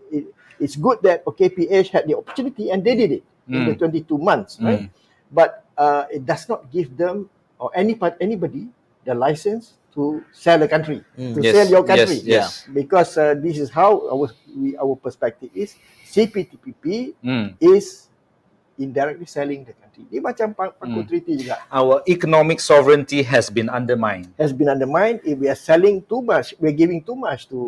C: It's good that PH had the opportunity and they did it in the 22 months, right? But it does not give them or anybody the license to sell the country, to sell your country. Because this is how our perspective is. CPTPP is indirectly selling the country. Dia macam Pangkut Treaty juga.
B: Our economic sovereignty has been undermined.
C: If we are selling too much, we're giving too much to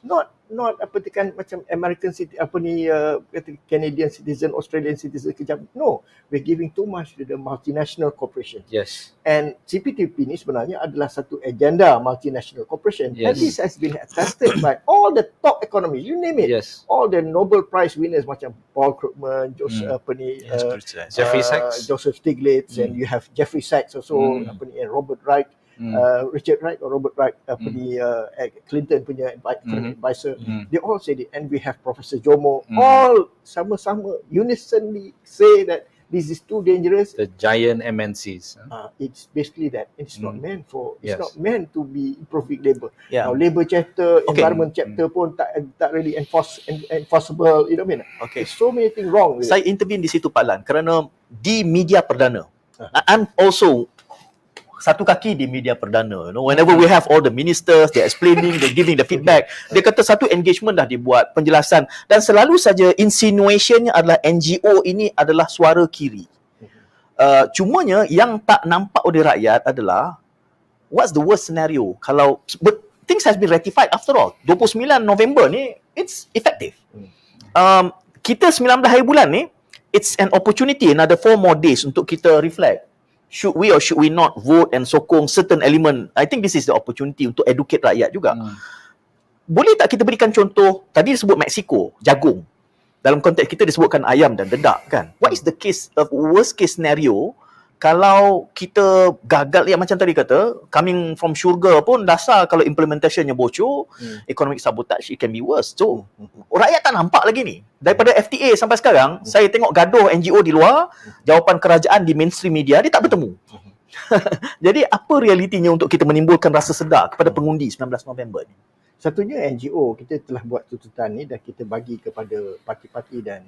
C: not apa tekan macam American citizen, Canadian citizen, Australian citizen kejap. No, we're giving too much to the multinational corporation.
B: Yes.
C: And CPTP ni sebenarnya adalah satu agenda multinational corporation. And this has been attested by all the top economies, you name it. All the Nobel Prize winners macam Paul Krugman,
B: Jeffrey Sachs,
C: Joseph Stiglitz, and you have Jeffrey Sachs also, and Robert Wright. Richard Wright or Robert Wright, Clinton punya advisor, they all said it, and we have Professor Jomo, all sama-sama unisonly say that this is too dangerous.
B: The giant MNCs.
C: It's basically that it's not meant for. It's not meant to be improving labor. Now labor chapter, environment chapter pun tak really enforceable. You know what I mean? There's so many things wrong.
A: Saya intervene di situ Pak Lan kerana di media perdana, I'm also satu kaki di media perdana. Whenever we have all the ministers, they're explaining, they're giving the feedback. Dia kata satu engagement dah dibuat, penjelasan, dan selalu saja insinuationnya adalah NGO ini adalah suara kiri. Cumanya yang tak nampak oleh rakyat adalah what's the worst scenario kalau things has been ratified after all. 29 November ni it's effective. Kita 19 hari bulan ni it's an opportunity, another 4 more days untuk kita reflect. Should we or should we not vote and sokong certain element? I think this is the opportunity untuk educate rakyat juga. Boleh tak kita berikan contoh, tadi disebut Mexico, jagung. Dalam konteks kita disebutkan ayam dan dedak kan. What is the case of worst case scenario kalau kita gagal, ya macam tadi kata, coming from syurga pun dasar kalau implementationnya bocor, economic sabotage, it can be worse. So, rakyat tak nampak lagi ni. Daripada FTA sampai sekarang, saya tengok gaduh NGO di luar, jawapan kerajaan di mainstream media, dia tak bertemu. Jadi, apa realitinya untuk kita menimbulkan rasa sedar kepada pengundi 19 November ni?
C: Satunya NGO, kita telah buat tuntutan ni dan kita bagi kepada parti-parti dan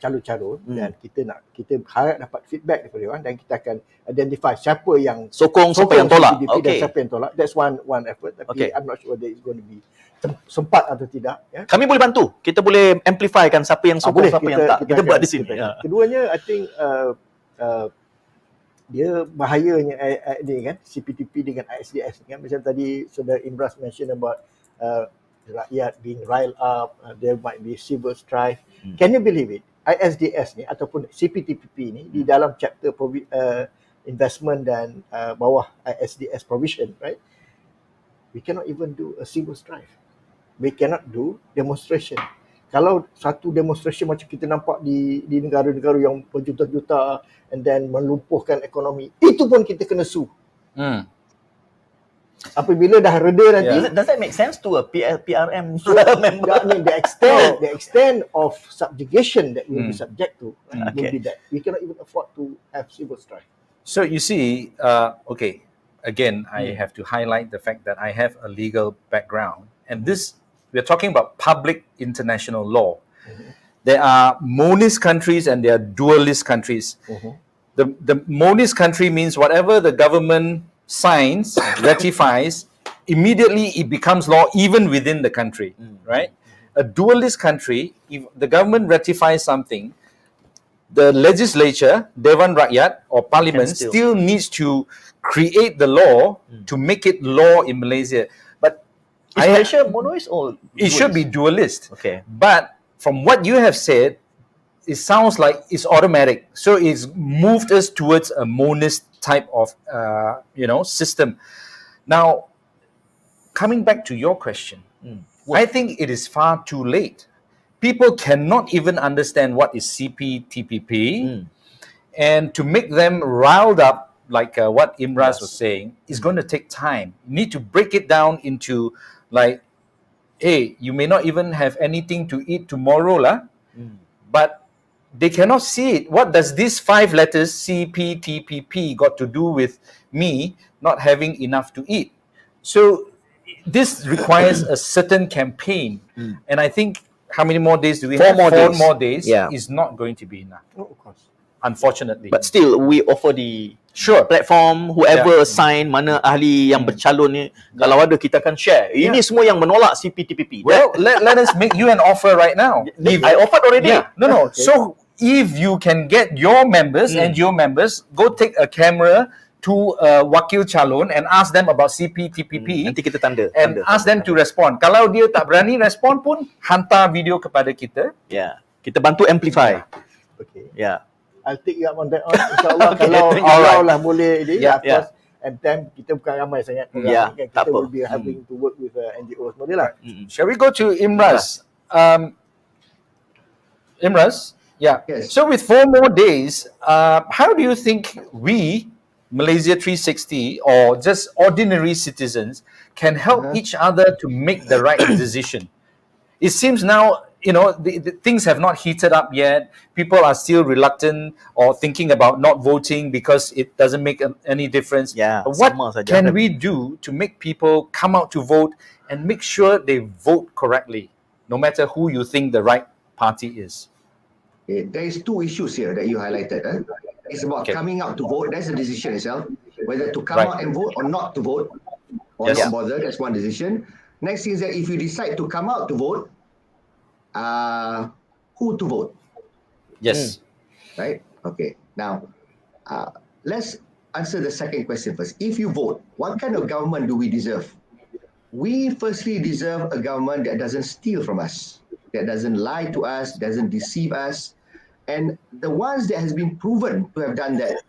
C: calon-calon dan kita harap dapat feedback daripada orang dan kita akan identify siapa yang
A: sokong, siapa yang tolak.
C: Dan siapa yang tolak. That's one effort. Tapi I'm not sure whether it's going to be sempat atau tidak.
A: Kami boleh bantu. Kita boleh amplifykan siapa yang sokong, siapa yang tak. Kita buat di sini.
C: Keduanya, I think dia bahayanya ni kan, CPTP dengan ISDS kan, macam tadi Saudara Imraz mention about rakyat being riled up, there might be civil strife. Can you believe it? ISDS ni ataupun CPTPP ni di dalam chapter investment dan bawah ISDS provision, right? We cannot even do a civil strife. We cannot do demonstration. Kalau satu demonstration macam kita nampak di negara-negara yang berjuta-juta and then melumpuhkan ekonomi, itu pun kita kena sue. Apabila dah reda nanti,
A: does that make sense to a PRM member?
C: I mean, the extent of subjugation that we will be subject to will be that we cannot even afford to have civil strife.
B: So you see, again, I have to highlight the fact that I have a legal background, and this, we're talking about public international law. There are monist countries and there are dualist countries. The monist country means whatever the government signs, ratifies, immediately it becomes law even within the country, right? A dualist country, if the government ratifies something, the legislature, Dewan Rakyat or parliament still needs to create the law to make it law in Malaysia. But
A: is Malaysia monoist or dualist?
B: It should be dualist.
A: Okay.
B: But from what you have said, it sounds like it's automatic. So it's moved us towards a monist type of, system. Now, coming back to your question, I think it is far too late. People cannot even understand what is CPTPP, and to make them riled up, like what Imraz was saying, is going to take time. You need to break it down into, like, hey, you may not even have anything to eat tomorrow, but they cannot see it. What does these 5 letters CPTPP got to do with me not having enough to eat? So this requires a certain campaign, and I think how many more days do we have? 4 more days is not going to be enough.
C: Oh, of course.
B: Unfortunately.
A: But still, we offer the
B: Sure.
A: platform, whoever sign, mana ahli yang bercalon ni, kalau ada kita akan share. Ini semua yang menolak CPTPP.
B: Well, let us make you an offer right now.
A: I offered already.
B: Yeah. No. Okay. So if you can get your members and your members, go take a camera to wakil calon and ask them about CPTPP.
A: Nanti kita tanda.
B: Ask them to respond. Kalau dia tak berani respond pun, hantar video kepada kita.
A: Yeah. Kita bantu amplify.
C: Okay.
A: Yeah.
C: I'll take you up on that one. InsyaAllah kalau lah boleh ini. Of course. MTEM kita bukan ramai sangat. Kita will be having to work with NGOs semua lah.
B: Shall we go to Imraz? Imraz? Yeah.
D: Yes.
B: So with 4 more days, how do you think we, Malaysia 360, or just ordinary citizens, can help each other to make the right decision? It seems now, the things have not heated up yet. People are still reluctant or thinking about not voting because it doesn't make any difference.
A: Yeah,
B: what can we do to make people come out to vote and make sure they vote correctly, no matter who you think the right party is?
D: Okay, there is 2 issues here that you highlighted. It's about coming out to vote. That's a decision itself. Whether to come out and vote or not to vote or not bother. That's one decision. Next thing is that if you decide to come out to vote, who to vote?
B: Yes.
D: Right? Okay. Now, let's answer the second question first. If you vote, what kind of government do we deserve? We firstly deserve a government that doesn't steal from us, that doesn't lie to us, doesn't deceive us. And the ones that has been proven to have done that,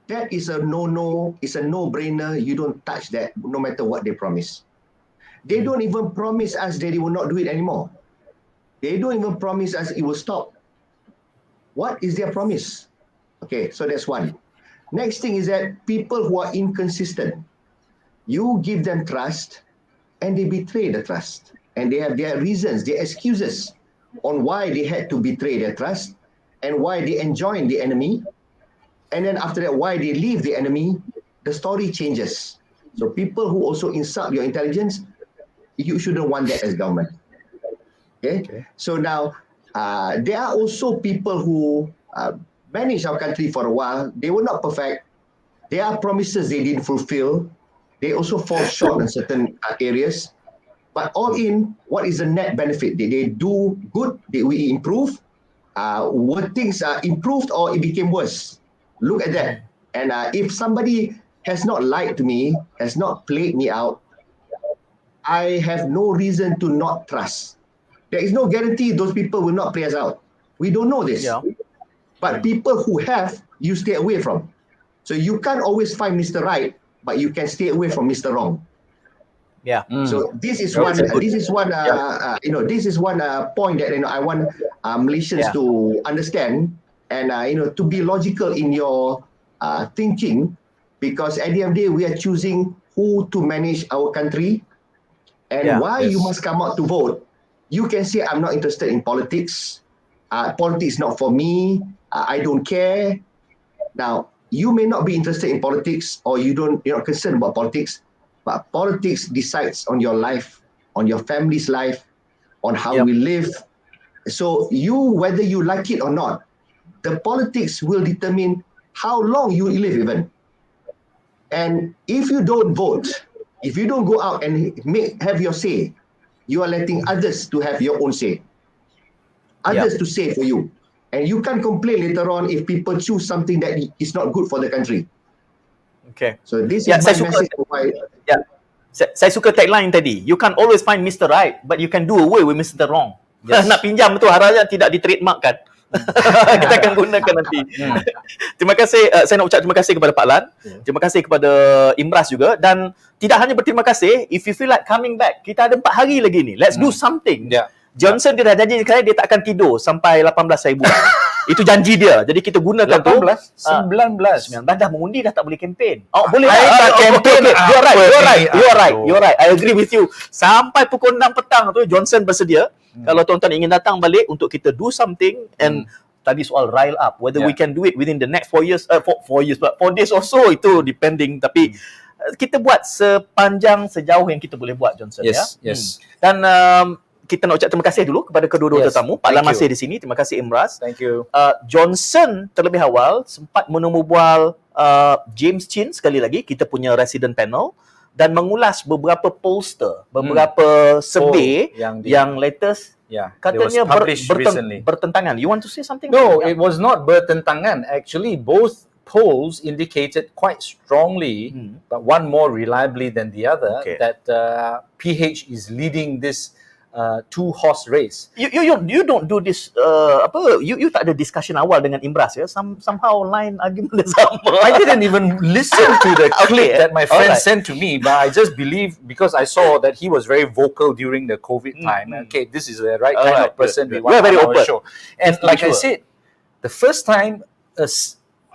D: that is a no-no, it's a no-brainer. You don't touch that, no matter what they promise. They don't even promise us that they will not do it anymore. They don't even promise us it will stop. What is their promise? Okay, so that's one. Next thing is that people who are inconsistent, you give them trust and they betray the trust. And they have their reasons, their excuses on why they had to betray their trust and why they enjoin the enemy. And then after that, why they leave the enemy, the story changes. So people who also insult your intelligence, you shouldn't want that as government. Okay. So now, there are also people who managed our country for a while. They were not perfect. There are promises they didn't fulfill. They also fall short in certain areas. But all in, what is the net benefit? Did they do good? Did we improve? Were things improved or it became worse? Look at that. And if somebody has not lied to me, has not played me out, I have no reason to not trust. There is no guarantee those people will not play us out. We don't know this. Yeah. But people who have, you stay away from. So you can't always find Mr. Right, but you can stay away from Mr. Wrong.
A: Yeah.
D: So this is one. This is one. This is one point that I want Malaysians to understand, and to be logical in your thinking, because at the end of the day we are choosing who to manage our country, and why you must come out to vote. You can say I'm not interested in politics. Politics is not for me. I don't care. Now you may not be interested in politics, or you're not concerned about politics. But politics decides on your life, on your family's life, on how we live. So whether you like it or not, the politics will determine how long you live even. And if you don't vote, if you don't go out and have your say, you are letting others to have your own say. Others to say for you. And you can't complain later on if people choose something that is not good for the country.
A: Okay.
D: So this is my message.
A: Saya suka tagline tadi. You can't always find Mr. Right, but you can do away with Mr. Wrong. Yes. Nak pinjam tu harapnya tidak di-trademarkkan. Kita akan gunakan nanti. Terima kasih. Saya nak ucap terima kasih kepada Pak Lan. Terima kasih kepada Imraz juga. Dan tidak hanya berterima kasih, if you feel like coming back, kita ada 4 hari lagi ni. Let's do something. Johnson dia dah janji sekali dia tak akan tidur sampai 18 hari bulan. Itu janji dia. Jadi kita gunakan
B: 19 dah
A: mengundi, dah tak boleh kempen. Oh, boleh
B: tak kempen.
A: You're right. I agree with you. Sampai pukul 6 petang tu Johnson bersedia. Kalau tuan-tuan ingin datang balik untuk kita do something and tadi soal rile up, whether we can do it within the next 4 years, 4 years, but 4 days or so, itu depending. Tapi kita buat sepanjang sejauh yang kita boleh buat, Johnson.
B: Yes.
A: Dan kita nak ucap terima kasih dulu kepada kedua-dua tetamu. Pak Lan masih di sini. Terima kasih Imraz.
B: Thank you.
A: Johnson terlebih awal sempat menemu bual James Chin sekali lagi, kita punya resident panel, dan mengulas beberapa pollster, beberapa survey yang latest katanya bertentangan. You want to say something?
B: No, it was not bertentangan. Actually, both polls indicated quite strongly, but one more reliably than the other, that PH is leading this two-horse race.
A: You don't do this you tak ada discussion awal dengan Imraz ya? Somehow line argument sama.
B: I didn't even listen to the clip that my friend sent to me, but I just believe, because I saw that he was very vocal during the COVID time. Okay, this is the right kind of person we want on our show. And like I said, the first time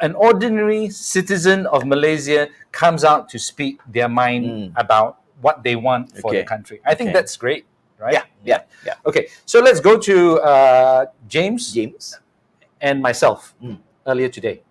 B: an ordinary citizen of Malaysia comes out to speak their mind about what they want for the country. I think that's great. Right?
A: Yeah.
B: Okay, so let's go to James and myself earlier today.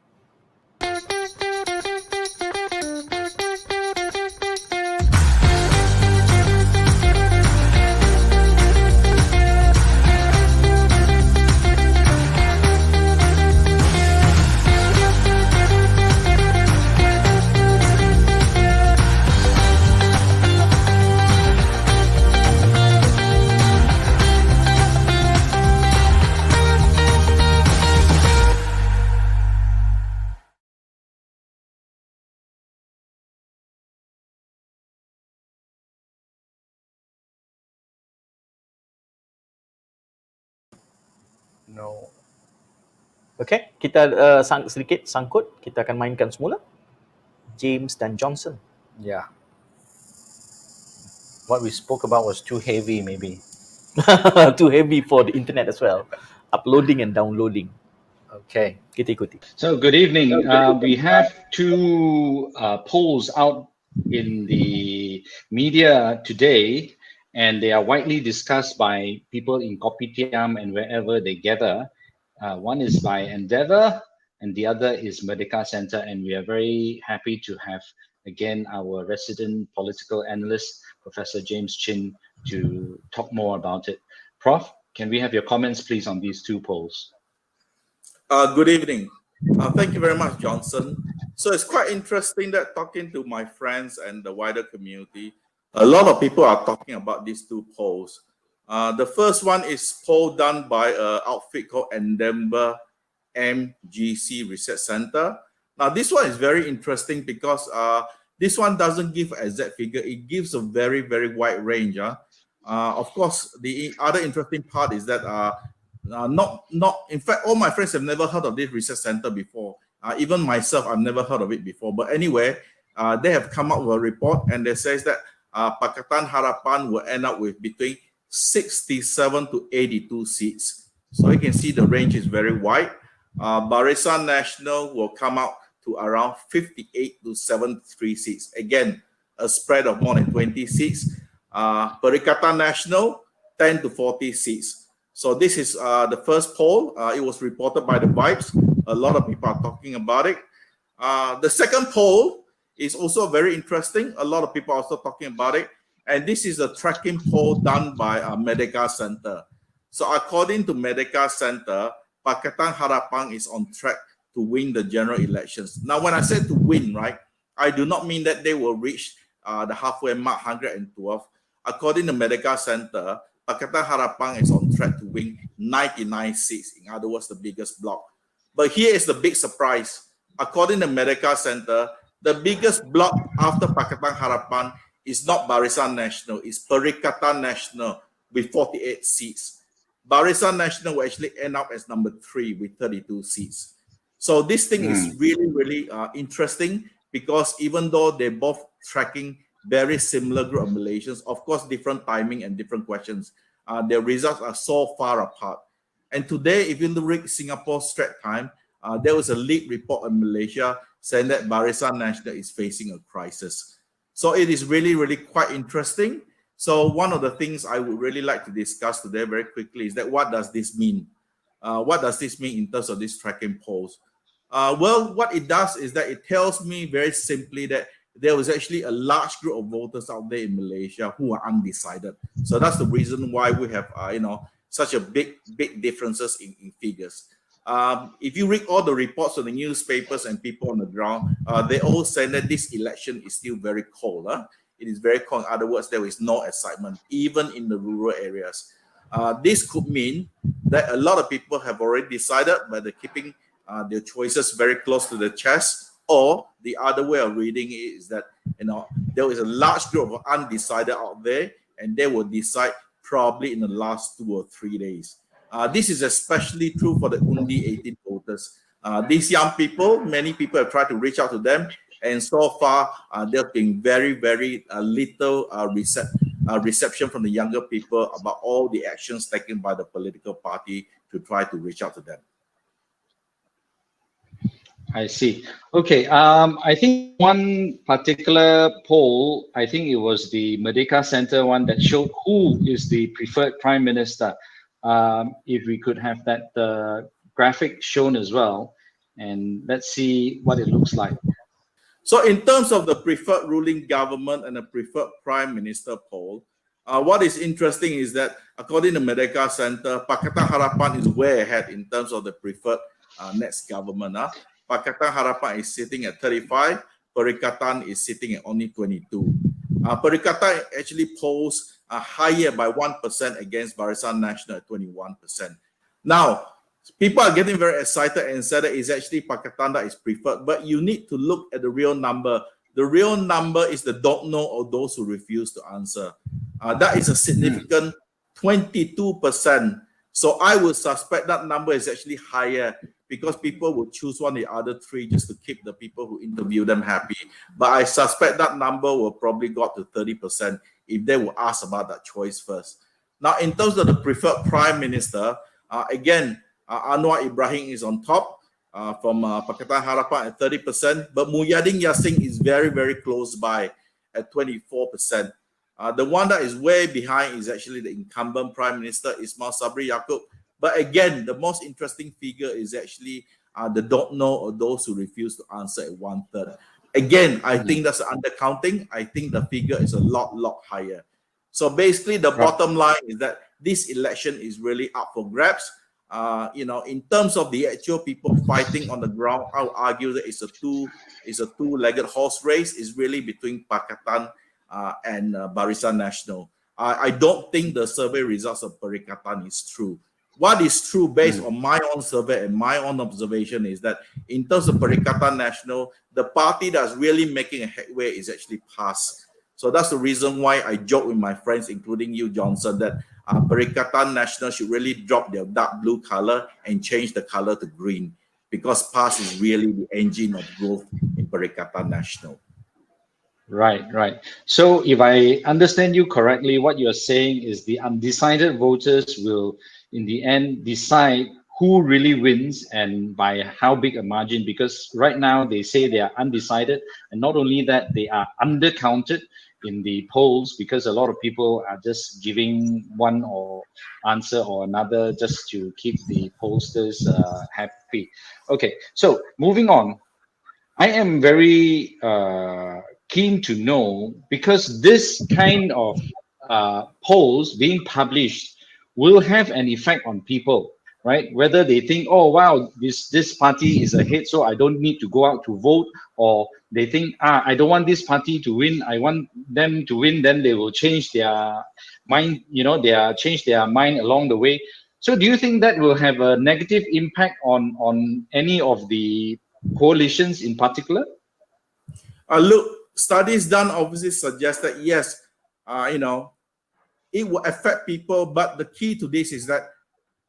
A: No. Okay, kita sedikit sangkut. Kita akan mainkan semula James dan Johnson.
B: Yeah. What we spoke about was too heavy, maybe.
A: Too heavy for the internet as well. Uploading and downloading.
B: Okay.
A: Kita ikuti.
E: So good evening. We have two polls out in the media today, and they are widely discussed by people in Kopitiam and wherever they gather. One is by Endeavour, and the other is Merdeka Center, and we are very happy to have again our resident political analyst, Professor James Chin, to talk more about it. Prof, can we have your comments, please, on these two polls?
F: Good evening. Thank you very much, Johnson. So it's quite interesting that talking to my friends and the wider community, a lot of people are talking about these two polls. The first one is poll done by an outfit called Endeavour MGC Research Center. Now, this one is very interesting because this one doesn't give an exact figure. It gives a very, very wide range. Of course, the other interesting part is that in fact, all my friends have never heard of this research center before. Even myself, I've never heard of it before. But anyway, they have come up with a report, and they says that Pakatan Harapan will end up with between 67 to 82 seats. So you can see the range is very wide. Barisan Nasional will come out to around 58 to 73 seats. Again, a spread of more than 20 seats. Perikatan Nasional, 10 to 40 seats. So this is the first poll. It was reported by the Vibes. A lot of people are talking about it. The second poll is also very interesting. A lot of people are also talking about it. And this is a tracking poll done by Merdeka Center. So according to Merdeka Center, Pakatan Harapan is on track to win the general elections. Now, when I said to win, right, I do not mean that they will reach the halfway mark, 112. According to Merdeka Center, Pakatan Harapan is on track to win 99 seats. In other words, the biggest bloc. But here is the big surprise. According to Merdeka Center, the biggest bloc after Pakatan Harapan is not Barisan Nasional, it's Perikatan Nasional with 48 seats. Barisan Nasional will actually end up as number 3 with 32 seats. So this thing is really, really interesting, because even though they're both tracking very similar group of Malaysians, of course, different timing and different questions, their results are so far apart. And today, if you read Singapore Strait Time, there was a leaked report in Malaysia saying that Barisan Nasional is facing a crisis. So it is really, really quite interesting. So one of the things I would really like to discuss today very quickly is that what does this mean? What does this mean in terms of this tracking polls? Well, what it does is that it tells me very simply that there was actually a large group of voters out there in Malaysia who are undecided. So that's the reason why we have, such a big differences in figures. If you read all the reports on the newspapers and people on the ground, they all say that this election is still very cold. It is very cold. In other words, there is no excitement, even in the rural areas. This could mean that a lot of people have already decided by the keeping their choices very close to the chest, or the other way of reading it is that there is a large group of undecided out there, and they will decide probably in the last 2 or 3 days. This is especially true for the Undi 18 voters. These young people, many people have tried to reach out to them, and so far there have been very, very little reception from the younger people about all the actions taken by the political party to try to reach out to them.
E: I see. Okay. I think one particular poll, I think it was the Merdeka Center one that showed who is the preferred prime minister. If we could have that graphic shown as well, and let's see what it looks like.
F: So in terms of the preferred ruling government and the preferred prime minister poll, what is interesting is that according to Merdeka Center, Pakatan Harapan is way ahead in terms of the preferred next government. Pakatan Harapan is sitting at 35, Perikatan is sitting at only 22. Perikatan actually polls higher by 1% against Barisan Nasional at 21%. Now, people are getting very excited and said that it's actually Pakatan that is preferred, but you need to look at the real number. The real number is the don't know or those who refuse to answer. That is a significant 22%. So I would suspect that number is actually higher because people would choose one of the other three just to keep the people who interview them happy. But I suspect that number will probably go up to 30% if they will ask about that choice first. Now, in terms of the preferred prime minister, again, Anwar Ibrahim is on top from Pakatan Harapan at 30%, but Muhyiddin Yassin is very, very close by at 24%. The one that is way behind is actually the incumbent Prime Minister, Ismail Sabri Yaakob. But again, the most interesting figure is actually the don't know or those who refuse to answer at 1/3. Again, I think that's undercounting. I think the figure is a lot higher. So basically, the bottom line is that this election is really up for grabs. In terms of the actual people fighting on the ground, I would argue that it's a two-legged horse race. It's really between Pakatan and Barisan Nasional. I don't think the survey results of Perikatan is true. What is true based on my own survey and my own observation is that in terms of Perikatan Nasional, the party that's really making a headway is actually PAS. So that's the reason why I joke with my friends, including you, Johnson, that Perikatan Nasional should really drop their dark blue color and change the color to green, because PAS is really the engine of growth in Perikatan Nasional.
E: Right. So if I understand you correctly, what you're saying is the undecided voters will, in the end, decide who really wins and by how big a margin, because right now they say they are undecided, and not only that, they are undercounted in the polls because a lot of people are just giving one or answer or another just to keep the pollsters happy. Okay, so moving on, I am very keen to know, because this kind of polls being published will have an effect on people, right? Whether they think, oh wow, this party is ahead, so I don't need to go out to vote, or they think, I don't want this party to win, I want them to win, then they will change their mind, change their mind along the way. So do you think that will have a negative impact on any of the coalitions in particular?
F: Look, studies done obviously suggest that yes, it will affect people, but the key to this is that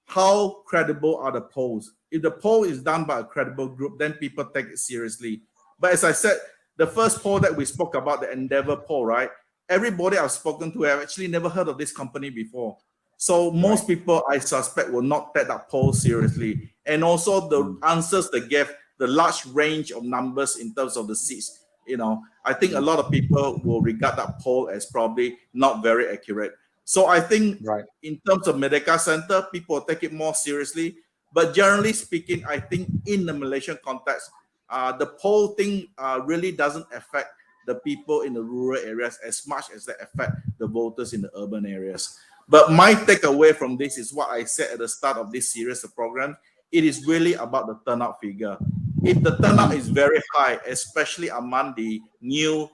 F: how credible are the polls? If the poll is done by a credible group, then people take it seriously. But as I said, the first poll that we spoke about, the Endeavour poll, right? Everybody I've spoken to have actually never heard of this company before. So most people, I suspect, will not take that poll seriously. And also the answers they gave, the large range of numbers in terms of the seats, I think a lot of people will regard that poll as probably not very accurate. So I think in terms of Merdeka Center, people take it more seriously. But generally speaking, I think in the Malaysian context, the poll thing really doesn't affect the people in the rural areas as much as they affect the voters in the urban areas. But my takeaway from this is what I said at the start of this series of programs. It is really about the turnout figure. If the turnout is very high, especially among the new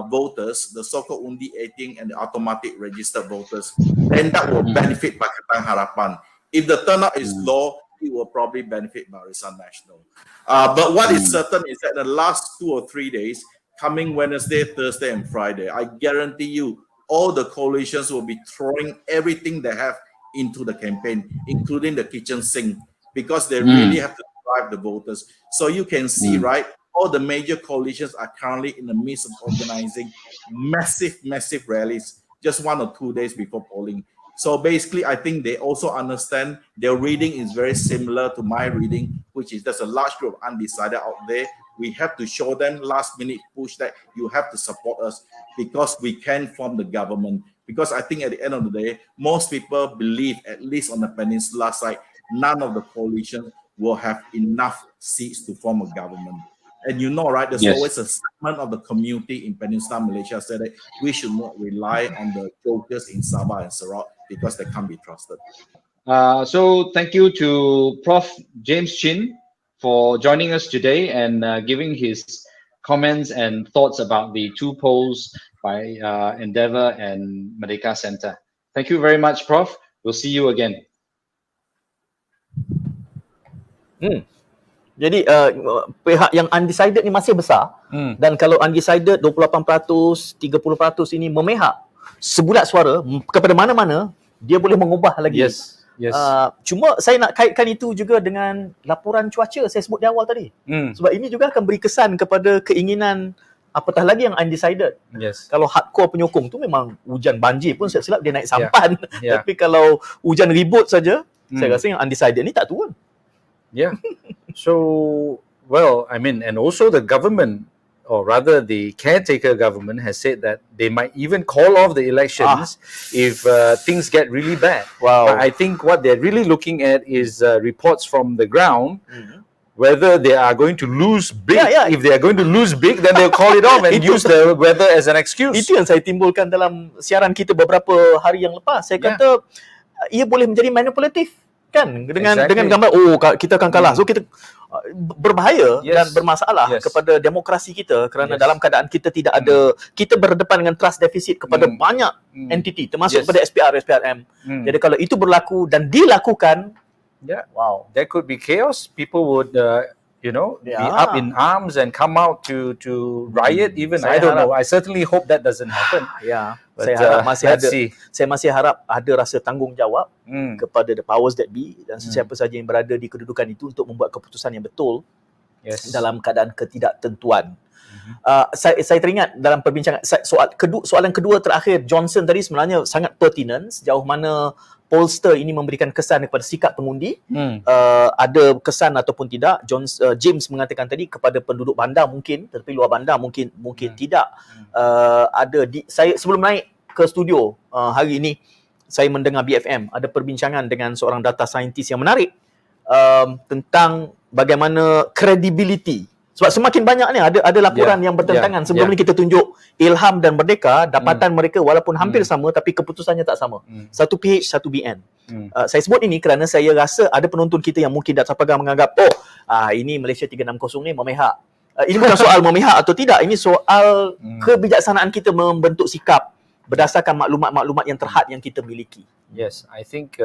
F: voters, the so-called undi 18 and the automatic registered voters, then that will benefit Pakatan Harapan. If the turnout is low, it will probably benefit Barisan Nasional. But what is certain is that the last 2 or 3 days, coming Wednesday, Thursday, and Friday, I guarantee you all the coalitions will be throwing everything they have into the campaign, including the kitchen sink, because they really have to drive the voters. So you can see, right, all the major coalitions are currently in the midst of organizing massive rallies just 1 or 2 days before polling. So basically, I think they also understand their reading is very similar to my reading, which is there's a large group of undecided out there. We have to show them last minute push that you have to support us because we can form the government. Because I think at the end of the day, most people believe, at least on the peninsula side, none of the coalition will have enough seats to form a government. And you know, right, there's always a segment of the community in Peninsular Malaysia said that we should not rely on the jokers in Sabah and Sarawak because they can't be trusted.
E: So thank you to Prof. James Chin for joining us today and giving his comments and thoughts about the 2 polls by Endeavour and Merdeka Center. Thank you very much, Prof. We'll see you again.
A: Jadi pihak yang undecided ni masih besar dan kalau undecided 28%, 30% ini memihak sebulat suara kepada mana-mana, dia boleh mengubah lagi.
B: Yes.
A: Cuma saya nak kaitkan itu juga dengan laporan cuaca saya sebut di awal tadi. Sebab ini juga akan beri kesan kepada keinginan apatah lagi yang undecided. Kalau hardcore penyokong tu memang hujan banjir pun silap dia naik sampan. Tapi kalau hujan ribut saja, saya rasa yang undecided ni tak turun.
B: Yeah. So, well, I mean, and also the government, or rather the caretaker government, has said that they might even call off the elections if things get really bad.
A: Wow.
B: I think what they're really looking at is reports from the ground, whether they are going to lose big. If they are going to lose big, then they'll call it off and use the weather as an excuse.
A: Itu yang saya timbulkan dalam siaran kita beberapa hari yang lepas. Saya kata ia boleh menjadi manipulatif. Kan dengan gambar kita akan kalah, so kita berbahaya dan bermasalah kepada demokrasi kita kerana dalam keadaan kita tidak ada, kita berdepan dengan trust deficit kepada banyak entiti termasuk kepada SPR, SPRM. Jadi kalau itu berlaku dan dilakukan, wow,
B: there could be chaos. People would be up in arms and come out to riot even. I don't know. I certainly hope that doesn't happen.
A: But, saya masih harap ada rasa tanggungjawab kepada the powers that be dan sesiapa saja yang berada di kedudukan itu untuk membuat keputusan yang betul dalam keadaan ketidaktentuan. Saya teringat dalam perbincangan soalan kedua terakhir Johnson tadi sebenarnya sangat pertinent, sejauh mana pollster ini memberikan kesan kepada sikap pengundi. Ada kesan ataupun tidak. James mengatakan tadi kepada penduduk bandar mungkin, tetapi luar bandar mungkin tidak. Saya sebelum naik ke studio hari ini, saya mendengar BFM ada perbincangan dengan seorang data scientist yang menarik tentang bagaimana credibility. Sebab semakin banyak ni ada laporan yang bertentangan. Sebelum ni kita tunjuk Ilham dan Merdeka, dapatan mereka walaupun hampir sama tapi keputusannya tak sama. Satu PH, satu BN. Saya sebut ini kerana saya rasa ada penonton kita yang mungkin Data Pagar menganggap ini Malaysia 360 ni memihak. Ini bukan soal memihak atau tidak, ini soal kebijaksanaan kita membentuk sikap berdasarkan maklumat-maklumat yang terhad yang kita miliki.
B: Yes, I think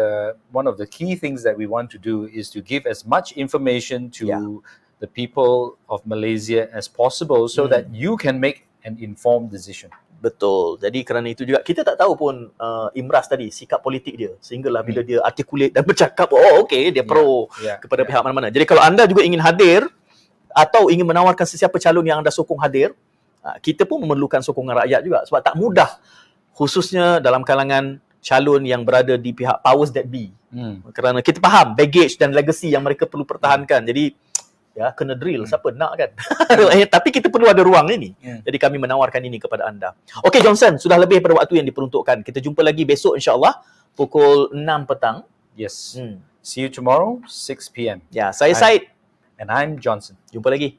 B: one of the key things that we want to do is to give as much information to the people of Malaysia as possible so that you can make an informed decision.
A: Betul. Jadi kerana itu juga kita tak tahu pun Imraz tadi sikap politik dia sehinggalah bila dia articulate dan bercakap dia pro kepada pihak mana-mana. Jadi kalau anda juga ingin hadir atau ingin menawarkan sesiapa calon yang anda sokong hadir, kita pun memerlukan sokongan rakyat juga sebab tak mudah khususnya dalam kalangan calon yang berada di pihak powers that be. Kerana kita faham baggage dan legacy yang mereka perlu pertahankan. Jadi kena drill, siapa nak kan. Tapi kita perlu ada ruang ini. Jadi kami menawarkan ini kepada anda. Okey Johnson, sudah lebih pada waktu yang diperuntukkan. Kita jumpa lagi besok insya-Allah pukul 6 petang.
B: Yes. See you tomorrow, 6 p.m.
A: Ya, saya Said.
B: And I'm Johnson.
A: Jumpa lagi.